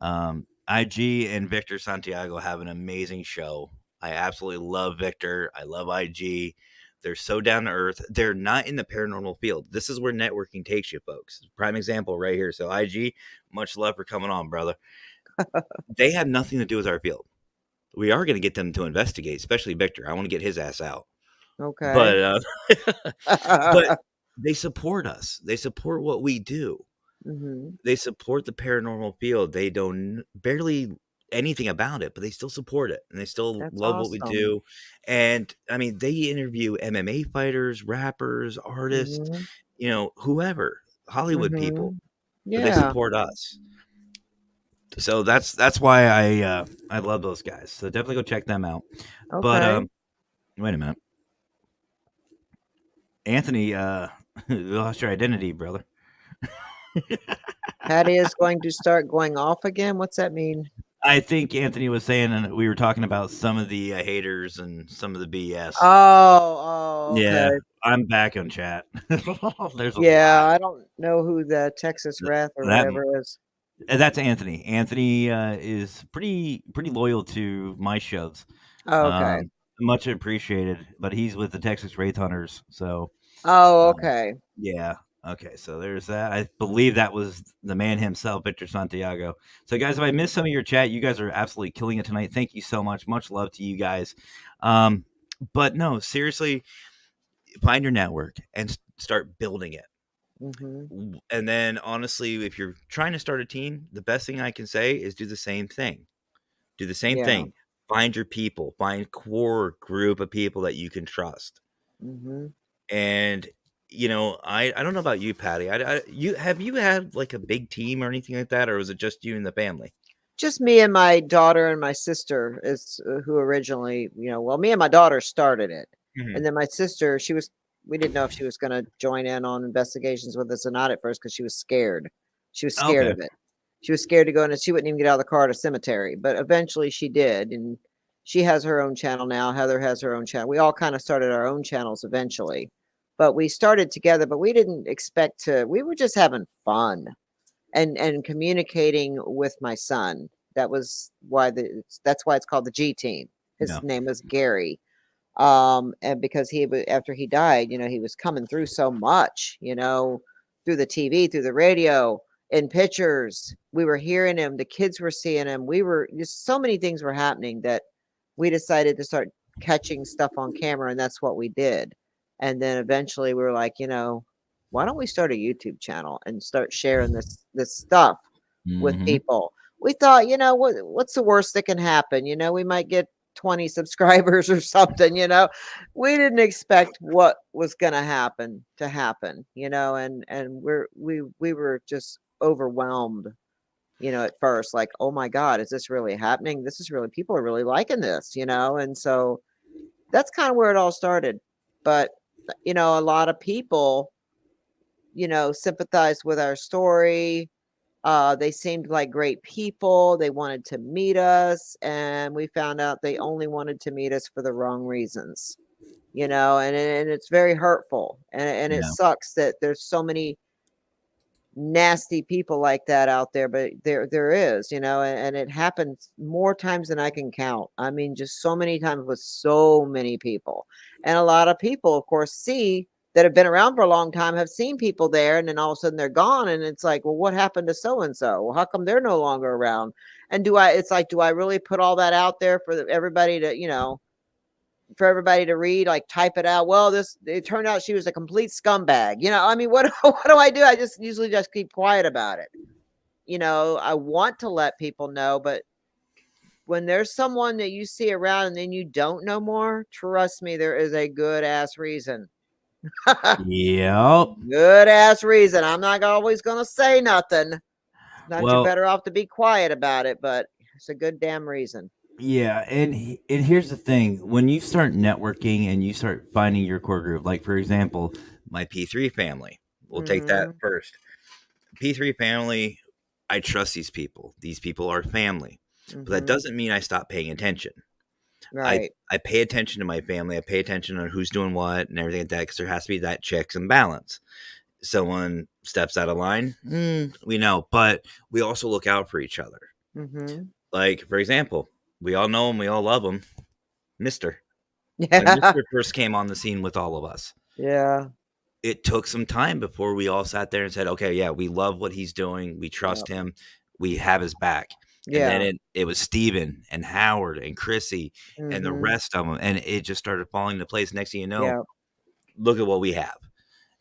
IG and Victor Santiago have an amazing show. I absolutely love Victor. I love IG. They're so down to earth. They're not in the paranormal field. This is where networking takes you, folks. Prime example right here. So IG, much love for coming on, brother. They have nothing to do with our field. We are going to get them to investigate, especially Victor. I want to get his ass out. Okay. But but they support us. They support what we do. They support the paranormal field. They don't barely anything about it, but they still support it, and they still love what we do. And I mean, they interview MMA fighters, rappers, artists, whoever, Hollywood people. Yeah. But they support us. So that's why I love those guys. So definitely go check them out. Okay. But wait a minute. Anthony, you lost your identity, brother. Patty is going to start going off again? What's that mean? I think Anthony was saying, and we were talking about some of the haters and some of the BS. Okay. Yeah, I'm back on chat. There's a Yeah, lot. I don't know who the Texas Wrath or That whatever is. that's Anthony. Anthony is pretty loyal to my shows. Okay. Um, much appreciated. But he's with the Texas Wraith Hunters, so um, Okay. yeah. Okay, so there's that. I believe that was the man himself, Victor Santiago. So, guys, if I missed some of your chat, you guys are absolutely killing it tonight. Thank you so much. Much love to you guys. Um, but no, seriously, find your network and start building it. Mhm. And then, honestly, if you're trying to start a team, the best thing I can say is do the same thing. Do the same Yeah. thing. Find your people. Find core group of people that you can trust. Mhm. And I don't know about you, Patty. You have you had like a big team or anything like that, or was it just you and the family? Just me and my daughter and my sister is who originally, well, me and my daughter started it. Hmm. And then my sister, we didn't know if she was going to join in on investigations with us or not at first because she was scared. She was scared Okay. of it. She was scared to go in and she wouldn't even get out of the car at a cemetery. But eventually she did. And she has her own channel now. Heather has her own channel. We all kind of started our own channels eventually. But we started together, but we didn't expect to, we were just having fun and communicating with my son. That's why it's called the G team. His Yeah. name was Gary. And because after he died, he was coming through so much, through the TV, through the radio, in pictures. We were hearing him, the kids were seeing him. We were just so many things were happening that we decided to start catching stuff on camera, and that's what we did. And then eventually we were like, why don't we start a YouTube channel and start sharing this stuff with Hmm. people? We thought, what's the worst that can happen? We might get 20 subscribers or something, we didn't expect what was going to happen, and we were just overwhelmed, at first, like, oh my God, is this really happening? This is really, people are really liking this, and so that's kind of where it all started. But, a lot of people, sympathized with our story. They seemed like great people. They wanted to meet us, and we found out they only wanted to meet us for the wrong reasons, and it's very hurtful, and it Yeah. sucks that there's so many nasty people like that out there, but there is, and it happens more times than I can count. I mean, just so many times with so many people. And a lot of people, of course, see that have been around for a long time have seen people there, and then all of a sudden they're gone, and it's like, well, what happened to so and so? Well, how come they're no longer around? And it's like, do I really put all that out there for everybody to, for everybody to read, like type it out? Well, it turned out she was a complete scumbag. I mean, what what do I do? I just usually just keep quiet about it. I want to let people know, but when there's someone that you see around and then you don't know more, trust me, there is a good ass reason. Yep. Good ass reason. I'm not always gonna say nothing. Sometimes you're Well, better off to be quiet about it, but it's a good damn reason. yeah, and here's the thing: when you start networking and you start finding your core group, like for example, my P3 family, we'll take that Hmm. first. P3 family, I trust these people. These people are family, but that Hmm. doesn't mean I stop paying attention. I Right. I pay attention to my family. I pay attention on who's doing what and everything like that because there has to be that checks and balance. Someone steps out of line, we know, but we also look out for each other. Hmm. Like for example, we all know him, we all love him, Mister. When Yeah. Mister first came on the scene with all of us, Yeah. it took some time before we all sat there and said, "Okay, yeah, we love what he's doing. We Yeah. trust him. We have his back." And then Yeah. it was Steven and Howard and Chrissy and the Hmm. rest of them, and it just started falling into place. Next thing you know, Yeah. look at what we have.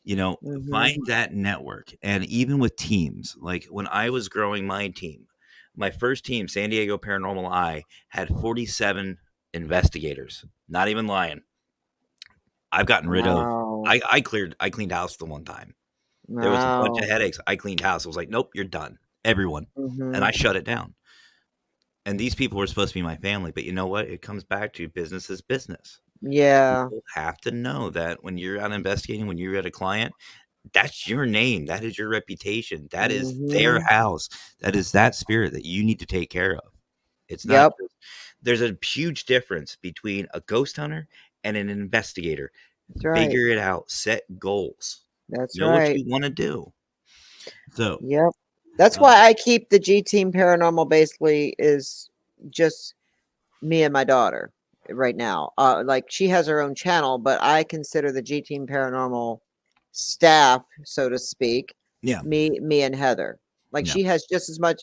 Mhm. Find that network. And even with teams, like when I was growing my team, my first team, San Diego Paranormal Eye, had 47 investigators. Not even lying. I've gotten rid of. Wow. I cleaned house the one time. There was a bunch of Wow. headaches. I cleaned house. I was like, nope, you're done. Everyone. And I Mhm. shut it down. And these people were supposed to be my family. But you know what? It comes back to business is business. Yeah. People have to know that when you're out investigating, when you're at a client, that's your name. That is your reputation. That is their Mhm. house. That is that spirit that you need to take care of. It's not. Yep. There's a huge difference between a ghost hunter and an investigator. That's right. Figure it out. Set goals. That's Know what right. you want to do. So, Yep. That's uh, why I keep the G Team Paranormal basically is just me and my daughter right now. Like she has her own channel, but I consider the G Team Paranormal staff, so to speak, yeah, me and Heather. Like no, she has just as much.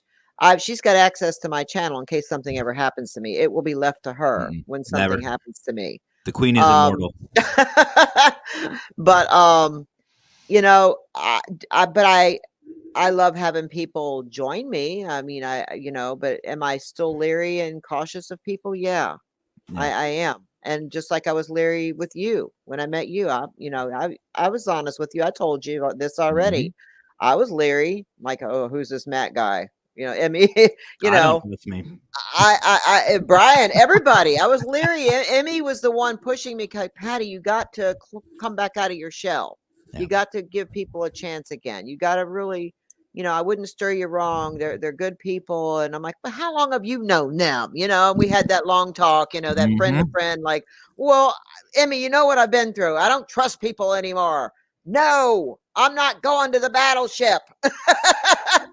She's got access to my channel in case something ever happens to me. It will be left to her when never. something happens to me. The queen is Um, immortal. but you know, but I love having people join me. I mean, but am I still leery and cautious of people? Yeah, Yeah. I am. And just like I was leery with you when I met you, I was honest with you. I told you about this already. Mhm. I was leery, like, oh, who's this Matt guy? I mean, you I don't know, trust me. Brian, everybody. I was leery. Emmy was the one pushing me. Patty, you got to come back out of your shell. Yeah. You got to give people a chance again. You got to really, I wouldn't stir you wrong. They're good people, and I'm like, but how long have you known them? And we had that long talk. That friend to Mhm. friend. Like, well, Emmy, you know what I've been through. I don't trust people anymore. No, I'm not going to the battleship.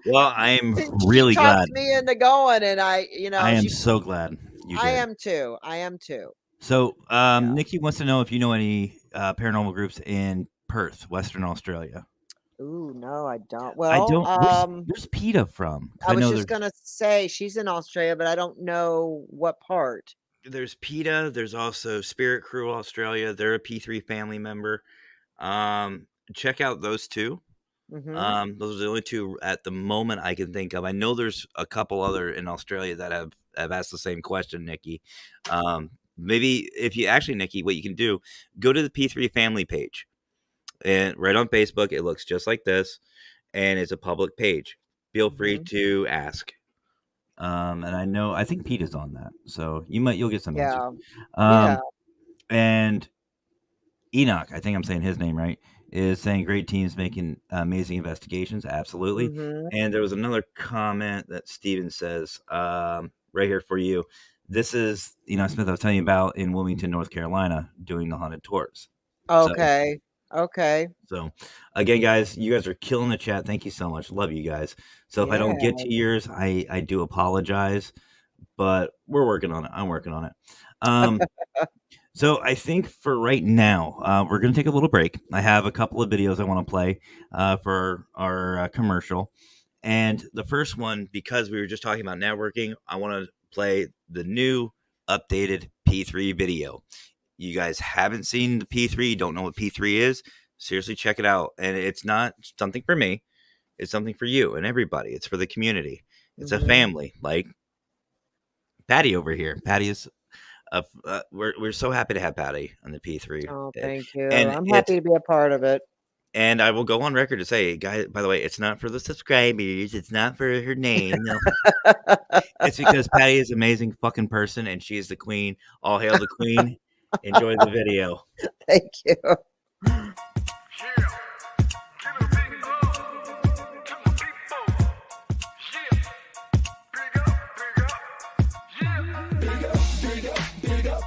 Well, I am She really talked glad. me into going, and I am she so glad you I did. am too. I am too. So, Yeah. Nikki wants to know if you know any paranormal groups in Perth, Western Australia. Ooh, no, I don't. I Well, don't. Where's PETA from? 'Cause I I was know just gonna say she's in Australia, but I don't know what part. there's PETA. There's also Spirit Crew Australia. They're a P3 family member. Check out those two. Mhm. Those are the only two at the moment I can think of. I know there's a couple other in Australia that have asked the same question, Nikki. Maybe if you actually, Nikki, what you can do, go to the P3 family page, and right on Facebook, it looks just like this, and it's a public page. Feel free Mhm. to ask. And I think Pete is on that, so you'll get some answers. Yeah. Yeah. Um, and Enoch, I think I'm saying his name right, is saying great teams making amazing investigations. Absolutely. Mhm. And there was another comment that Steven says right here for you. This is, Smith, I was telling you about in Wilmington, North Carolina, doing the haunted tours. So, Okay. Okay. so again, guys, you guys are killing the chat. Thank you so much. Love you guys. So if I don't get Yeah. to yours, I do apologize, but we're working on it. I'm working on it. So I think for right now, we're going to take a little break. I have a couple of videos I want to play for our commercial. And the first one, because we were just talking about networking, I want to play the new updated P3 video. You guys haven't seen the P3, don't know what P3 is, seriously check it out. And it's not something for me. It's something for you and everybody. It's for the community. It's a Mhm. family like Patty over here. Patty is we're so happy to have Patty on the P3, Oh, thank you. and I'm happy to be a part of it. I will go on record to say, guys. By the way, it's not for the subscribers. It's not for her name. No, it's because Patty is an amazing fucking person, and she is the queen. All hail the queen. Enjoy the video. Thank you.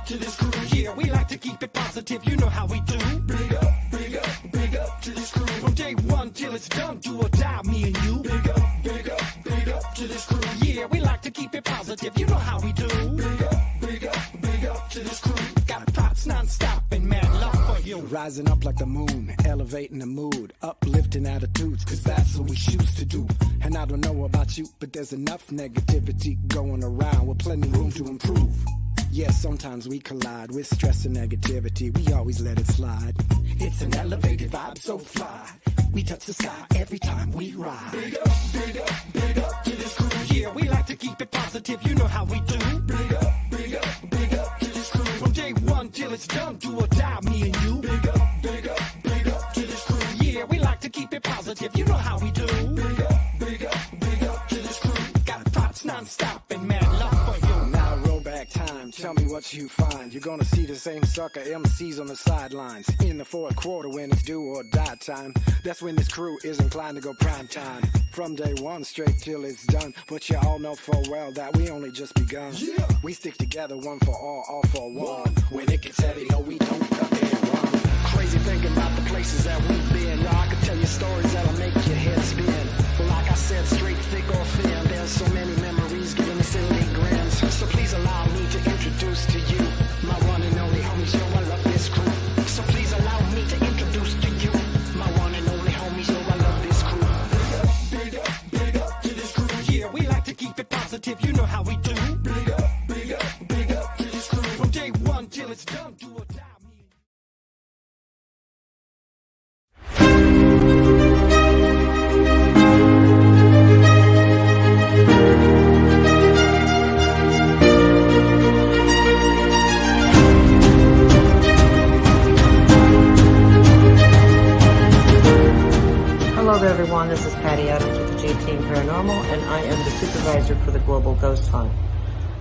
To this crew, yeah, we like to keep it positive, you know how we do. Big up to this crew. From day one till it's done, do or die, me and you. Big up to this crew. Yeah, we like to keep it positive, you know how we do. Big up to this crew. Got props non-stop and mad love for you. Rising up like the moon, elevating the mood, uplifting attitudes, cause that's what we choose to do. And I don't know about you, but there's enough negativity going around with plenty room to improve. Yeah, sometimes we collide with stress and negativity. We always let it slide. It's an elevated vibe, so fly. We touch the sky every time we ride. Big up to this crew. Yeah, we like to keep it positive. You know how we do. Big up to this crew. From day one till it's done, do or die, me and you. Big up to this crew. Yeah, we like to keep it positive. You know how we do. Big up to this crew. Got props non-stop and mad love for you. Now roll back time to tell me what you find. You're gonna see the same sucker MCs on the sidelines. In the fourth quarter when it's do or die time. That's when this crew is inclined to go prime time. From day one straight till it's done. But you all know full well that we only just begun. Yeah. We stick together, one for all for one. When it gets heavy, no, we don't duck and run. Crazy thinking about the places that we've been. Yo, I could tell you stories that'll make your head spin. But like I said, straight, thick, or thin, there's so many memories giving me silly grins. So please allow me to introduce to you my one and only homies. Yo, I love this crew. So please allow me to introduce to you my one and only homies. Yo, I love this crew. Big up to this crew. Yeah, we like to keep it positive. You know how we do. Big up to this crew. From day one till it's done, do or die. Hello there, everyone. This is Patty Adams with the J-Team Paranormal, and I am the supervisor for the Global Ghost Hunt.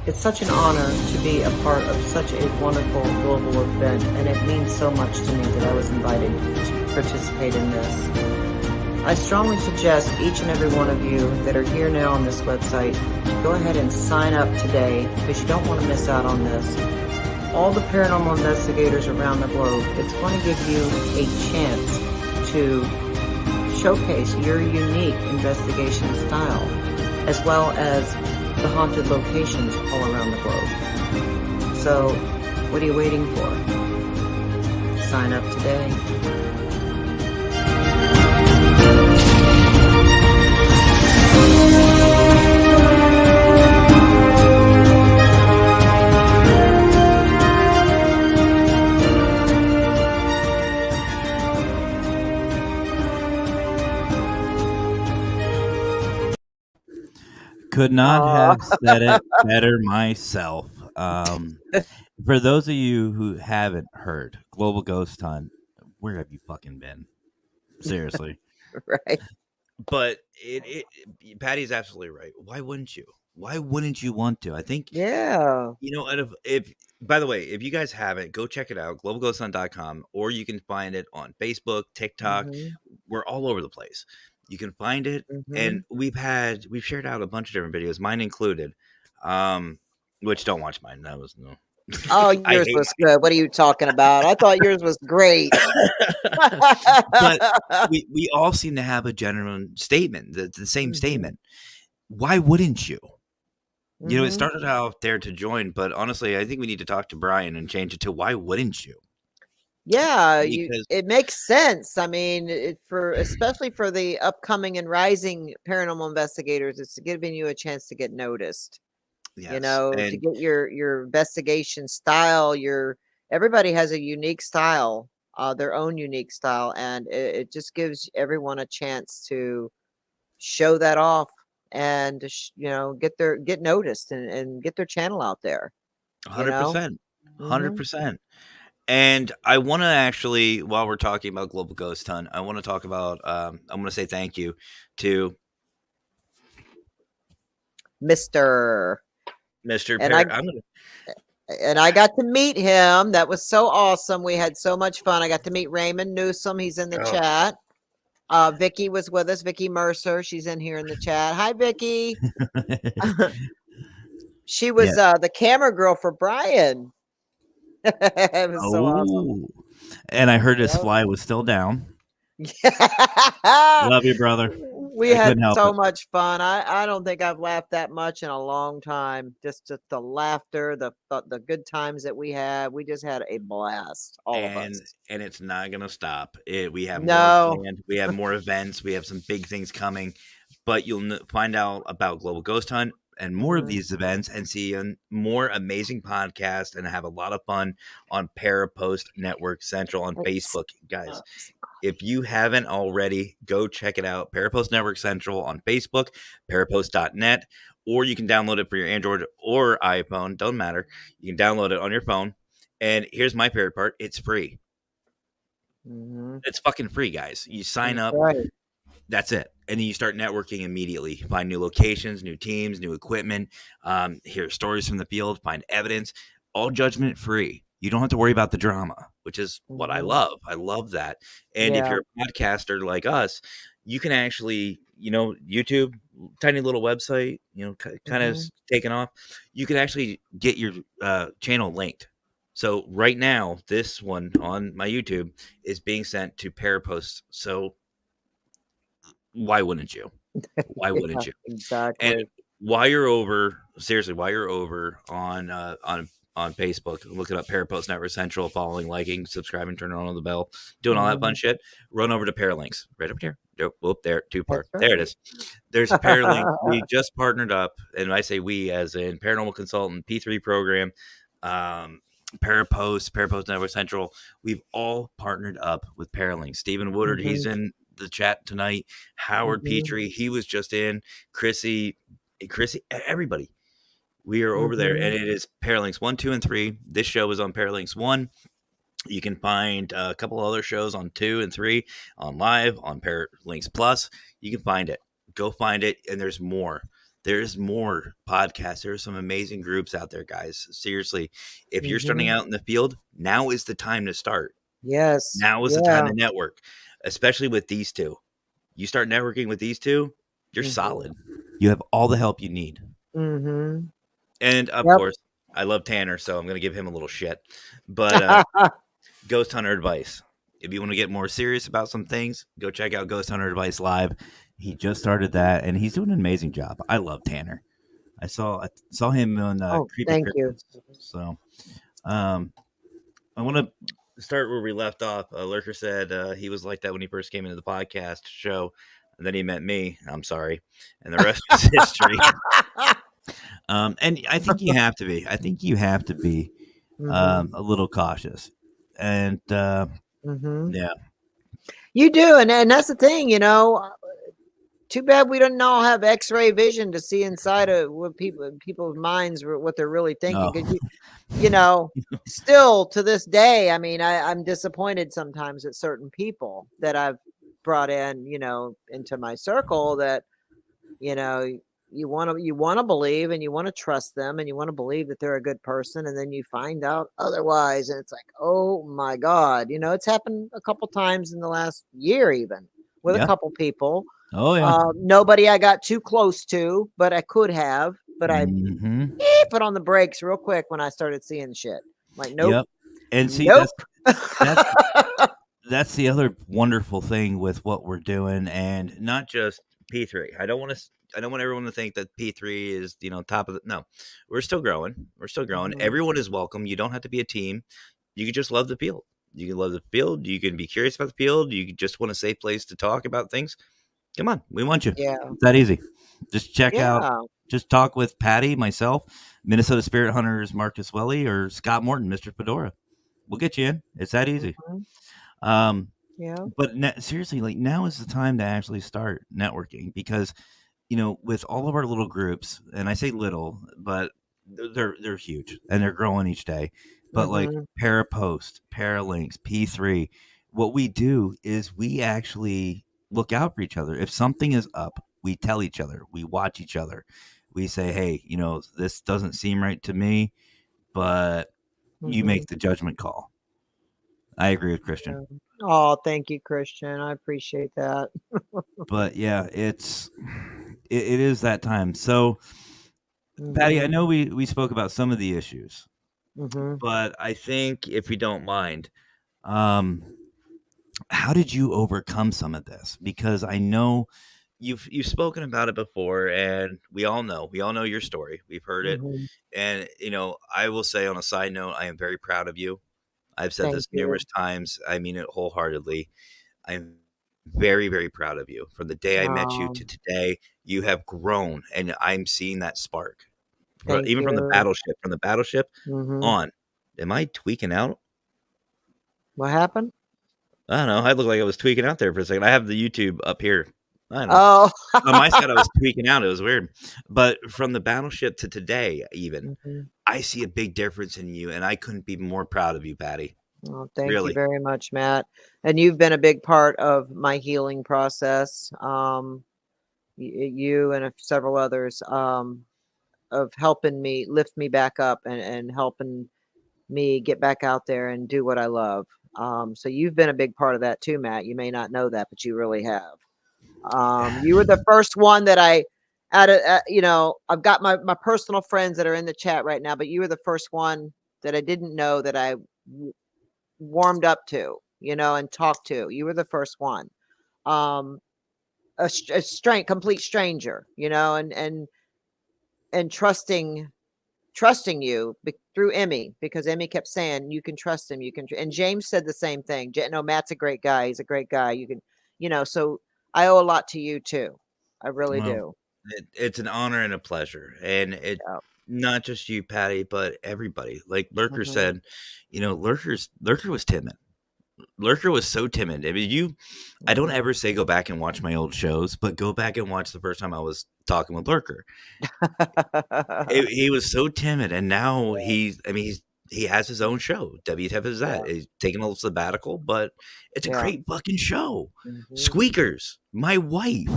It's such an honor to be a part of such a wonderful global event, and it means so much to me that I was invited to participate in this. I strongly suggest each and every one of you that are here now on this website to go ahead and sign up today, because you don't want to miss out on this. All the paranormal investigators around the globe, it's going to give you a chance to showcase your unique investigation style, as well as the haunted locations all around the globe. So, what are you waiting for? Sign up today. Could not have said it better myself. For those of you who haven't heard Global Ghost Hunt, where have you fucking been? Seriously. Right? But Patty's absolutely right. Why wouldn't you? Why wouldn't you want to? I think, Yeah. you know, if by the way, if you guys haven't, go check it out, globalghosthunt.com, or you can find it on Facebook, TikTok. Mhm. We're all over the place. You can find it, and we've shared out a bunch of different videos, mine included. Which don't watch mine. That was no. Oh, I yours hate was good. What are you talking about? I thought yours was great. But we all seem to have a general statement, the same statement. Why wouldn't you? You know, it Mhm. started out there to join, but honestly, I think we need to talk to Brian and change it to why wouldn't you? Yeah, Because it makes sense. I mean, especially for the upcoming and rising paranormal investigators, it's giving you a chance to get noticed. You yes, know, to and get your investigation style. Everybody has a unique style, their own unique style, and it just gives everyone a chance to show that off and to get noticed and get their channel out there. You know. 100%, Hmm. 100%. And I want to actually, while we're talking about Global Ghost Hunt, I want to talk about. I'm going to say thank you to Mr. Mr. And I I'm gonna. and I got to meet him. That was so awesome. We had so much fun. I got to meet Raymond Newsom. He's in the Oh. chat. Vicky was with us. Vicky Mercer. She's in here in the chat. Hi, Vicky. She was the camera girl for Brian. It was so awesome. Oh, and I heard his Yep. fly was still down. Yeah. Love you, brother. We I had couldn't help so it. much fun. I don't think I've laughed that much in a long time. Just the laughter, the good times that we had. We just had a blast, all of us. And it's not gonna stop. We have more No. planned. We have more events. We have some big things coming. But you'll find out about Global Ghost Hunt and more of Mhm. these events, and see more amazing podcasts, and have a lot of fun on Para-Post Network Central on Facebook, guys. If you haven't already, go check it out. Parapost Network Central on Facebook, parapost.net, or you can download it for your Android or iPhone. Don't matter. You can download it on your phone. And here's my favorite part. It's free. Mhm. It's fucking free, guys. You sign That's up. right. That's it. And then you start networking immediately. Find new locations, new teams, new equipment. Hear stories from the field. Find evidence. all judgment free. You don't have to worry about the drama, which is what I Mhm. love. I love that. And if Yeah. you're a podcaster like us, you can actually, YouTube, tiny little website, kind of Mhm. taken off. You can actually get your channel linked. So right now, this one on my YouTube is being sent to Parapost. So why wouldn't you? Why wouldn't Yeah, you? And exactly. while you're over, seriously, while you're over on Facebook, looking up Parapost Network Central, following, liking, subscribing, turning on the bell, doing all that fun Mhm. shit, run over to Paralinks. Right up here. Yep, whoop, there, too far. That's There it right. is. There's a Paralink. We just partnered up, and I say we as in Paranormal Consultant, P3 program, um, Parapost Network Central. We've all partnered up with Paralinks. Stephen Woodard, he's Mhm. in the chat tonight. Howard Mhm. Petrie, he was just in. Chrissy, everybody. We are over there, and Mhm. it is Paralinks 1, 2, and 3. This show is on Paralinks 1. You can find a couple other shows on 2 and 3 on live on Paralinks Plus. You can find it. Go find it, and there's more. There's more podcasts. There's some amazing groups out there, guys. Seriously, if you're starting Mhm. out in the field, now is the time to start. Yes. Now is the time Yeah. to network, especially with these two. You start networking with these two, you're Mhm. solid. You have all the help you need. Mhm. And of Yep. course, I love Tanner, so I'm going to give him a little shit. But Ghost Hunter Advice. If you want to get more serious about some things, go check out Ghost Hunter Advice Live. He just started that, and he's doing an amazing job. I love Tanner. I saw him on Oh, Creepy thank you. Christmas. So um, I want to start where we left off. Lurker said he was like that when he first came into the podcast show, and then he met me. I'm sorry, and the rest is history. And I think you have to be. I think you have to be Mhm. a little cautious. And Mhm. yeah, You do, and that's the thing, too bad we don't all have X-ray vision to see inside of what people's minds, what they're really thinking. no, Because you know, still to this day, I mean, I'm disappointed sometimes at certain people that I've brought in, into my circle that, you know, you want to believe and you want to trust them and you want to believe that they're a good person, and then you find out otherwise, and it's like, oh my God, it's happened a couple times in the last year, even with a yeah, couple people. oh yeah, Nobody I got too close to, but I could have, but I hmm put on the brakes real quick when I started seeing shit. Like, nope, yep. And see, nope. that's that's the other wonderful thing with what we're doing, and not just P3. I don't want everyone to think that P3 is top of the. No, we're still growing. We're still growing. Mhm, Everyone is welcome. You don't have to be a team. You can just love the field. You can love the field. You can be curious about the field. You just want a safe place to talk about things. Come on, we want you. yeah, It's that easy. Just check out. yeah, Just talk with Patty, myself, Minnesota Spirit Hunters, Marcus Welly, or Scott Morton, Mr. Fedora. We'll get you in. It's that easy. mhm, Um, yeah, but seriously, like now is the time to actually start networking because with all of our little groups, and I say little, but they're huge and they're growing each day. But like mhm, Parapost, Paralinks, P3, what we do is we actually look out for each other. If something is up, we tell each other. We watch each other. We say, "Hey, this doesn't seem right to me," but you mhm, make the judgment call. I agree with Christian. yeah. Oh, thank you, Christian. I appreciate that. But yeah, it is that time. So, Patty, I Mhm, know we spoke about some of the issues, mhm, but I think if you don't mind, um, how did you overcome some of this? Because I know you've spoken about it before, and we all know your story. We've heard it, mhm. and I will say on a side note, I am very proud of you. I've said Thank this you. numerous times. I mean it wholeheartedly. I'm very, very proud of you. From the day I met you to Um, today, you have grown, and I'm seeing that spark. thank Even you. from the battleship Mhm. on. Am I tweaking out? What happened? I don't know. I look like I was tweaking out there for a second. I have the YouTube up here. I don't know. Oh. On my side, I was tweaking out. It was weird. But from the battleship to today, even, Mhm. I see a big difference in you, and I couldn't be more proud of you, Patty. Oh, thank you Really. very much, Matt. And you've been a big part of my healing process. You and several others, of helping me lift me back up and helping me get back out there and do what I love. So you've been a big part of that too, Matt. You may not know that, but you really have. You were the first one that I I've got my personal friends that are in the chat right now, but you were the first one that I didn't know that I warmed up to, and talked to. You were the first one. Um, a complete stranger, and trusting you through Emmy, because Emmy kept saying you can trust him, and James said the same thing. No, Matt's a great guy. He's a great guy. You can, so I owe a lot to you too. I really Well, do. it's an honor and a pleasure, and it Yeah. not just you, Patty, but everybody. Like Lurker Mhm. said, Lurker was timid. Lurker was so timid. I mean, I don't Mhm. ever say go back and watch my old shows, but go back and watch the first time I was talking with Lurker. He was so timid, and now he has his own show. WTF is that? Yeah. He's taking a little sabbatical, but it's a Yeah. great fucking show. Mhm. Squeakers, my wife,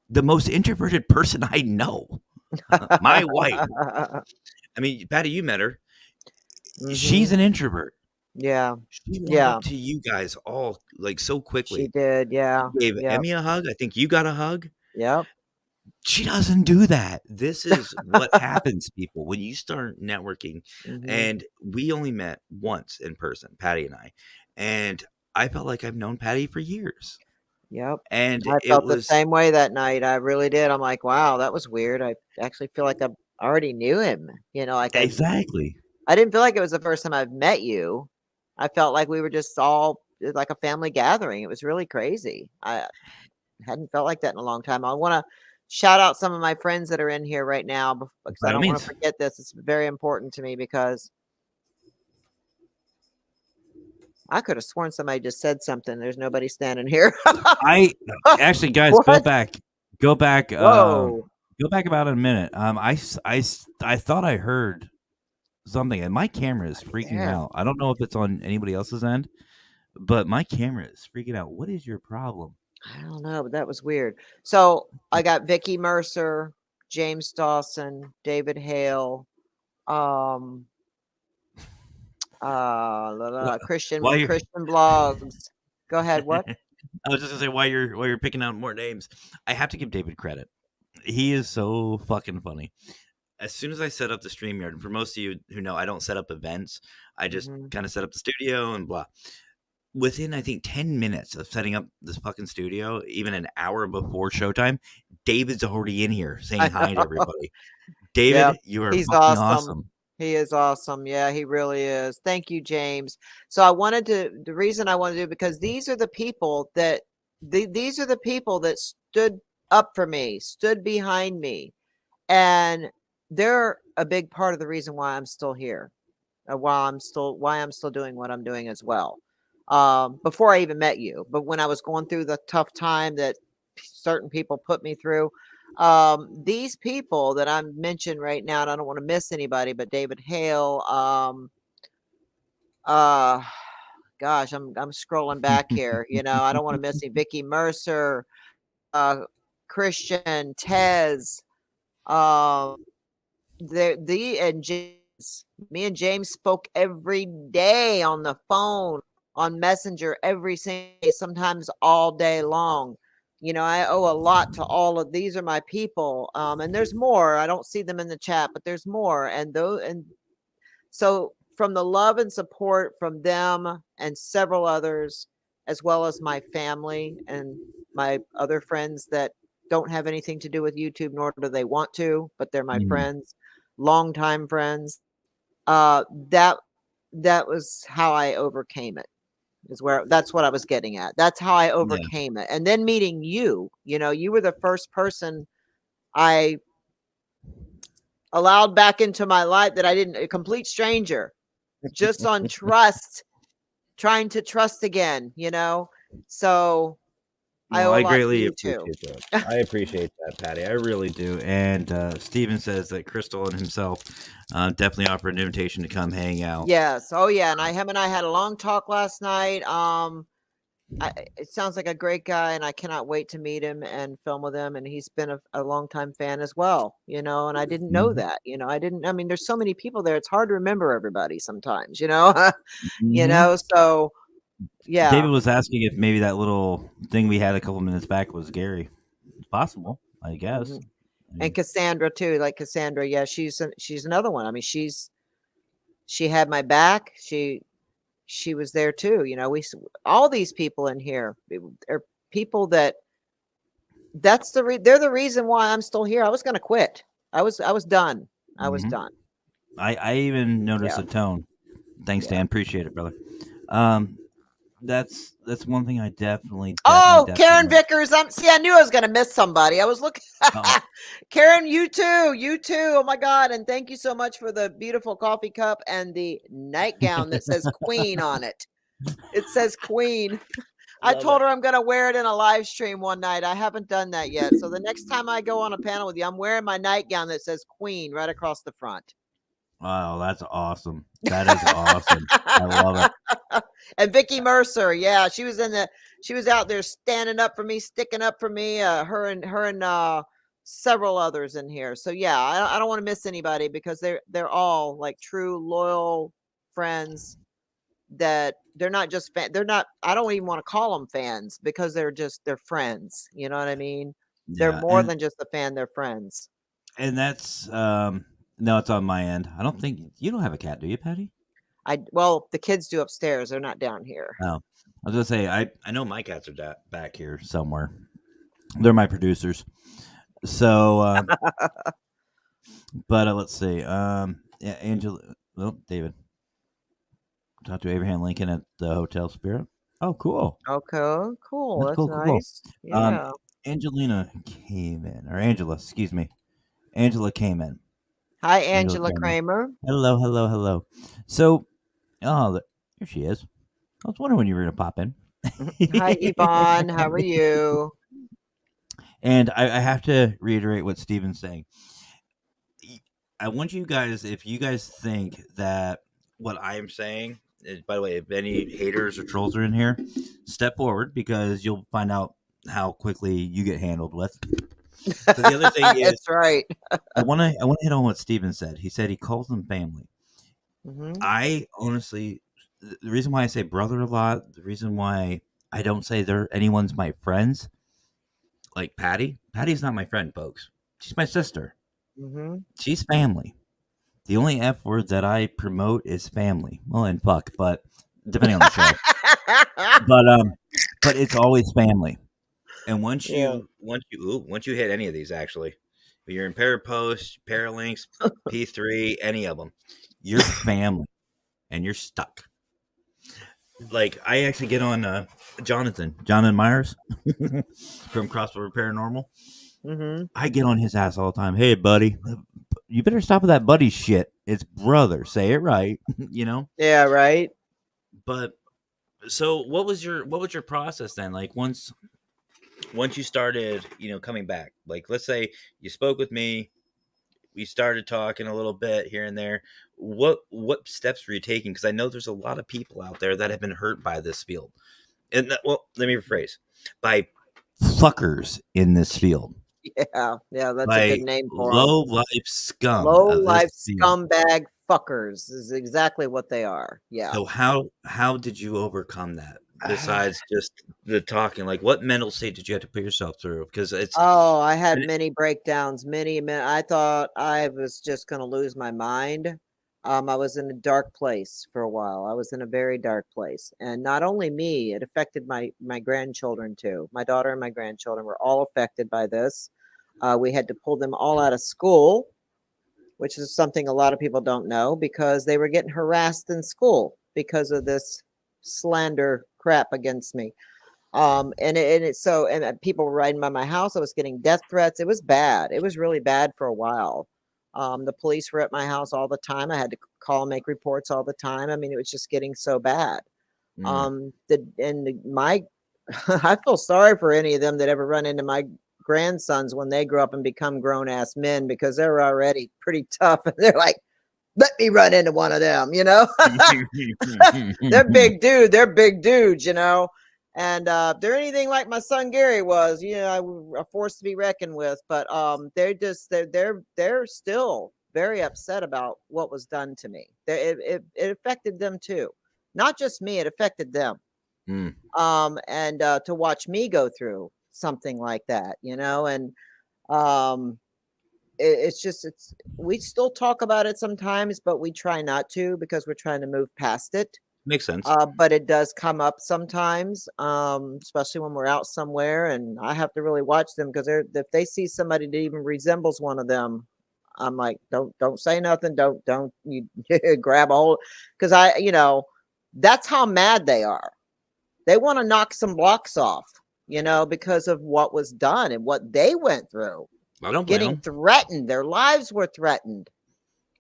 the most introverted person I know. My wife. I mean, Patty, you met her. She's Mhm. an introvert. Yeah. She warmed Yeah. up to you guys all like so She quickly. did. Yeah. Gave Yep. Emmy a hug. I think you got a hug. Yep. She doesn't do that. This is what happens, people, when you start networking. Mhm. And we only met once in person, Patty and I. And I felt like I've known Patty for years. Yep. And I it felt the was same way that night. I really did. I'm like, wow, that was weird. I actually feel like I already knew him. Like exactly. I didn't feel like it was the first time I've met you. I felt like we were just all like a family gathering. It was really crazy. I hadn't felt like that in a long time. I want to shout out some of my friends that are in here right now because By I all don't want to means. forget this. It's very important to me because I could have sworn somebody just said something. There's nobody standing here. I actually, guys, go What? back. Whoa. Go back about a minute. I thought I heard something, and my camera is freaking Yeah. out. I don't know if it's on anybody else's end, but my camera is freaking out. What is your problem? I don't know, but that was weird. So I got Vicky Mercer, James Dawson, David Hale, um, Christian Why you're Christian blogs. Go ahead. What? I was just gonna say why you're picking out more names. I have to give David credit. He is so fucking funny. As soon as I set up the StreamYard, and for most of you who know, I don't set up events. I just Mhm. kind of set up the studio and blah. Within I think 10 minutes of setting up this fucking studio, even an hour before showtime, David's already in here saying I hi to know. everybody. Yeah, David, you are he's fucking awesome. awesome. He is awesome. Yeah, he really is. Thank you, James. So I wanted to. The reason I wanted to do because these are the people that these are the people that stood up for me, stood behind me, and they're a big part of the reason why I'm still here, why I'm still doing what I'm doing as well. Before I even met you, but when I was going through the tough time that certain people put me through, these people that I'm mentioned right now, and I don't want to miss anybody, but David Hale, uh, gosh, I'm scrolling back here. I don't want to miss any. Vicky Mercer, uh, Christian, Tez, um, and James, me and James spoke every day on the phone, on Messenger, every single day, sometimes all day long. I owe a lot to all of these are my people. And there's more. I don't see them in the chat, but there's more. And so from the love and support from them and several others, as well as my family and my other friends that don't have anything to do with YouTube, nor do they want to, but they're my Mhm. friends, longtime friends. Uh, that that was how I overcame it. That's what I was getting at. That's how I Yeah. overcame it. And then meeting you, you were the first person I allowed back into my life that I didn't, a complete stranger, just on trust, trying to trust again. So I Well, owe a I lot to greatly you too. appreciate that. I appreciate that, Patty. I really do. And Steven says that Crystal and himself definitely offered an invitation to come hang out. Yes. Oh yeah. And him and I had a long talk last night. it sounds like a great guy, and I cannot wait to meet him and film with him. And he's been a longtime fan as well, and I didn't know Mhm, that. I mean, there's so many people there. It's hard to remember everybody sometimes, you know. mhm. So yeah. David was asking if maybe that little thing we had a couple minutes back was Gary. It's possible, I guess. Mhm. I And mean, Cassandra too, like Cassandra, yeah, she's another one. I mean, she had my back. She was there too. All these people in here are people they're the reason why I'm still here. I was going to quit. I was done. I was mhm. done. I even noticed Yeah. a tone. Thanks, Yeah. Dan. Appreciate it, brother. Um, that's one thing I definitely, definitely, Oh, Karen definitely. Vickers. See, I knew I was going to miss somebody. I was looking. Oh, Karen, you too. You too. Oh my God. And thank you so much for the beautiful coffee cup and the nightgown that says Queen on it. It says Queen. I love told it. her I'm gonna wear it in a live stream one night. I haven't done that yet. So the next time I go on a panel with you, I'm wearing my nightgown that says Queen right across the front. Wow, that's awesome. That is awesome. I love it. And Vicky Mercer, yeah, she was out there standing up for me, sticking up for me. Her and several others in here. So yeah, I don't want to miss anybody because they're all like true loyal friends that they're not just they're not, I don't even want to call them fans because they're friends. You know what I mean? They're Yeah, more than just a fan, they're friends. and that's no, it's on my end. I don't think you don't have a cat, do you, Patty? Well, the kids do upstairs, they're not down here. Oh, I was gonna say I know my cats are back here somewhere. They're my producers. So, but let's see. Yeah, Angela. Well, David talked to Abraham Lincoln at the Hotel Spirit. Oh, cool. Okay, cool, That's that's cool. Cool. Cool. nice. Um, Yeah. Angelina came in, or Angela, excuse me. Angela came in. Hi, Angela Angela Kramer. Kramer. Hello, hello, hello. So, here she is. I was wondering when you were gonna pop in. Hi, Yvonne. How are you? And I have to reiterate what Steven's saying. I want you guys, if you guys think that what I am saying, by the way, if any haters or trolls are in here, step forward because you'll find out how quickly you get handled with. But the other thing is, That's right. I want to hit on what Steven said. He said he calls them family. Hmm. I honestly, the reason why I say brother a lot, the reason why I don't say they're anyone's my friends, like Patty. Patty's not my friend, folks. She's my sister. Hmm. She's family. The only F word that I promote is family. Well, and fuck, but depending on the show. But but it's always family. And Yeah. once you hit any of these, actually, if you're in Parapost, Paralinks, P3, any of them, you're family, and you're stuck. Like I actually get on Jonathan Myers from Crossover Paranormal. Hmm. I get on his ass all the time. Hey, buddy, you better stop with that buddy shit. It's brother. Say it right, you know. Yeah, right. But so, what was your process then? Like once you started, coming back. Like let's say you spoke with me, we started talking a little bit here and there. What steps were you taking? Because I know there's a lot of people out there that have been hurt by this field. And well, let me rephrase: by fuckers in this field, Yeah, yeah, that's a by good name for them. low life scum Low of this life field. scumbag fuckers is exactly what they are. Yeah. So how did you overcome that? Besides just the talking, like what mental state did you have to put yourself through? Because it's Oh, I had and many breakdowns, I thought I was just gonna lose my mind. I was in a dark place for a while. I was in a very dark place. And not only me, it affected my grandchildren too. My daughter and my grandchildren were all affected by this. We had to pull them all out of school, which is something a lot of people don't know because they were getting harassed in school because of this slander crap against me. And people were riding by my house. I was getting death threats. It was bad. It was really bad for a while. The police were at my house all the time. I had to call and make reports all the time. I mean, it was just getting so bad. mm, My I feel sorry for any of them that ever run into my grandsons when they grow up and become grown ass men because they're already pretty tough and they're like, let me run into one of them, they're big dudes, And if they're anything like my son Gary was, a force to be reckoned with. But they're still very upset about what was done to me. It affected them too, not just me. It affected them. Mm. And to watch me go through something like that, and um, it's we still talk about it sometimes, but we try not to because we're trying to move past it. Makes sense. But it does come up sometimes, especially when we're out somewhere, and I have to really watch them because if they see somebody that even resembles one of them, I'm like, don't say nothing, don't you grab a hold, because that's how mad they are. They want to knock some blocks off, because of what was done and what they went through, I don't blame getting them. threatened. Their lives were threatened.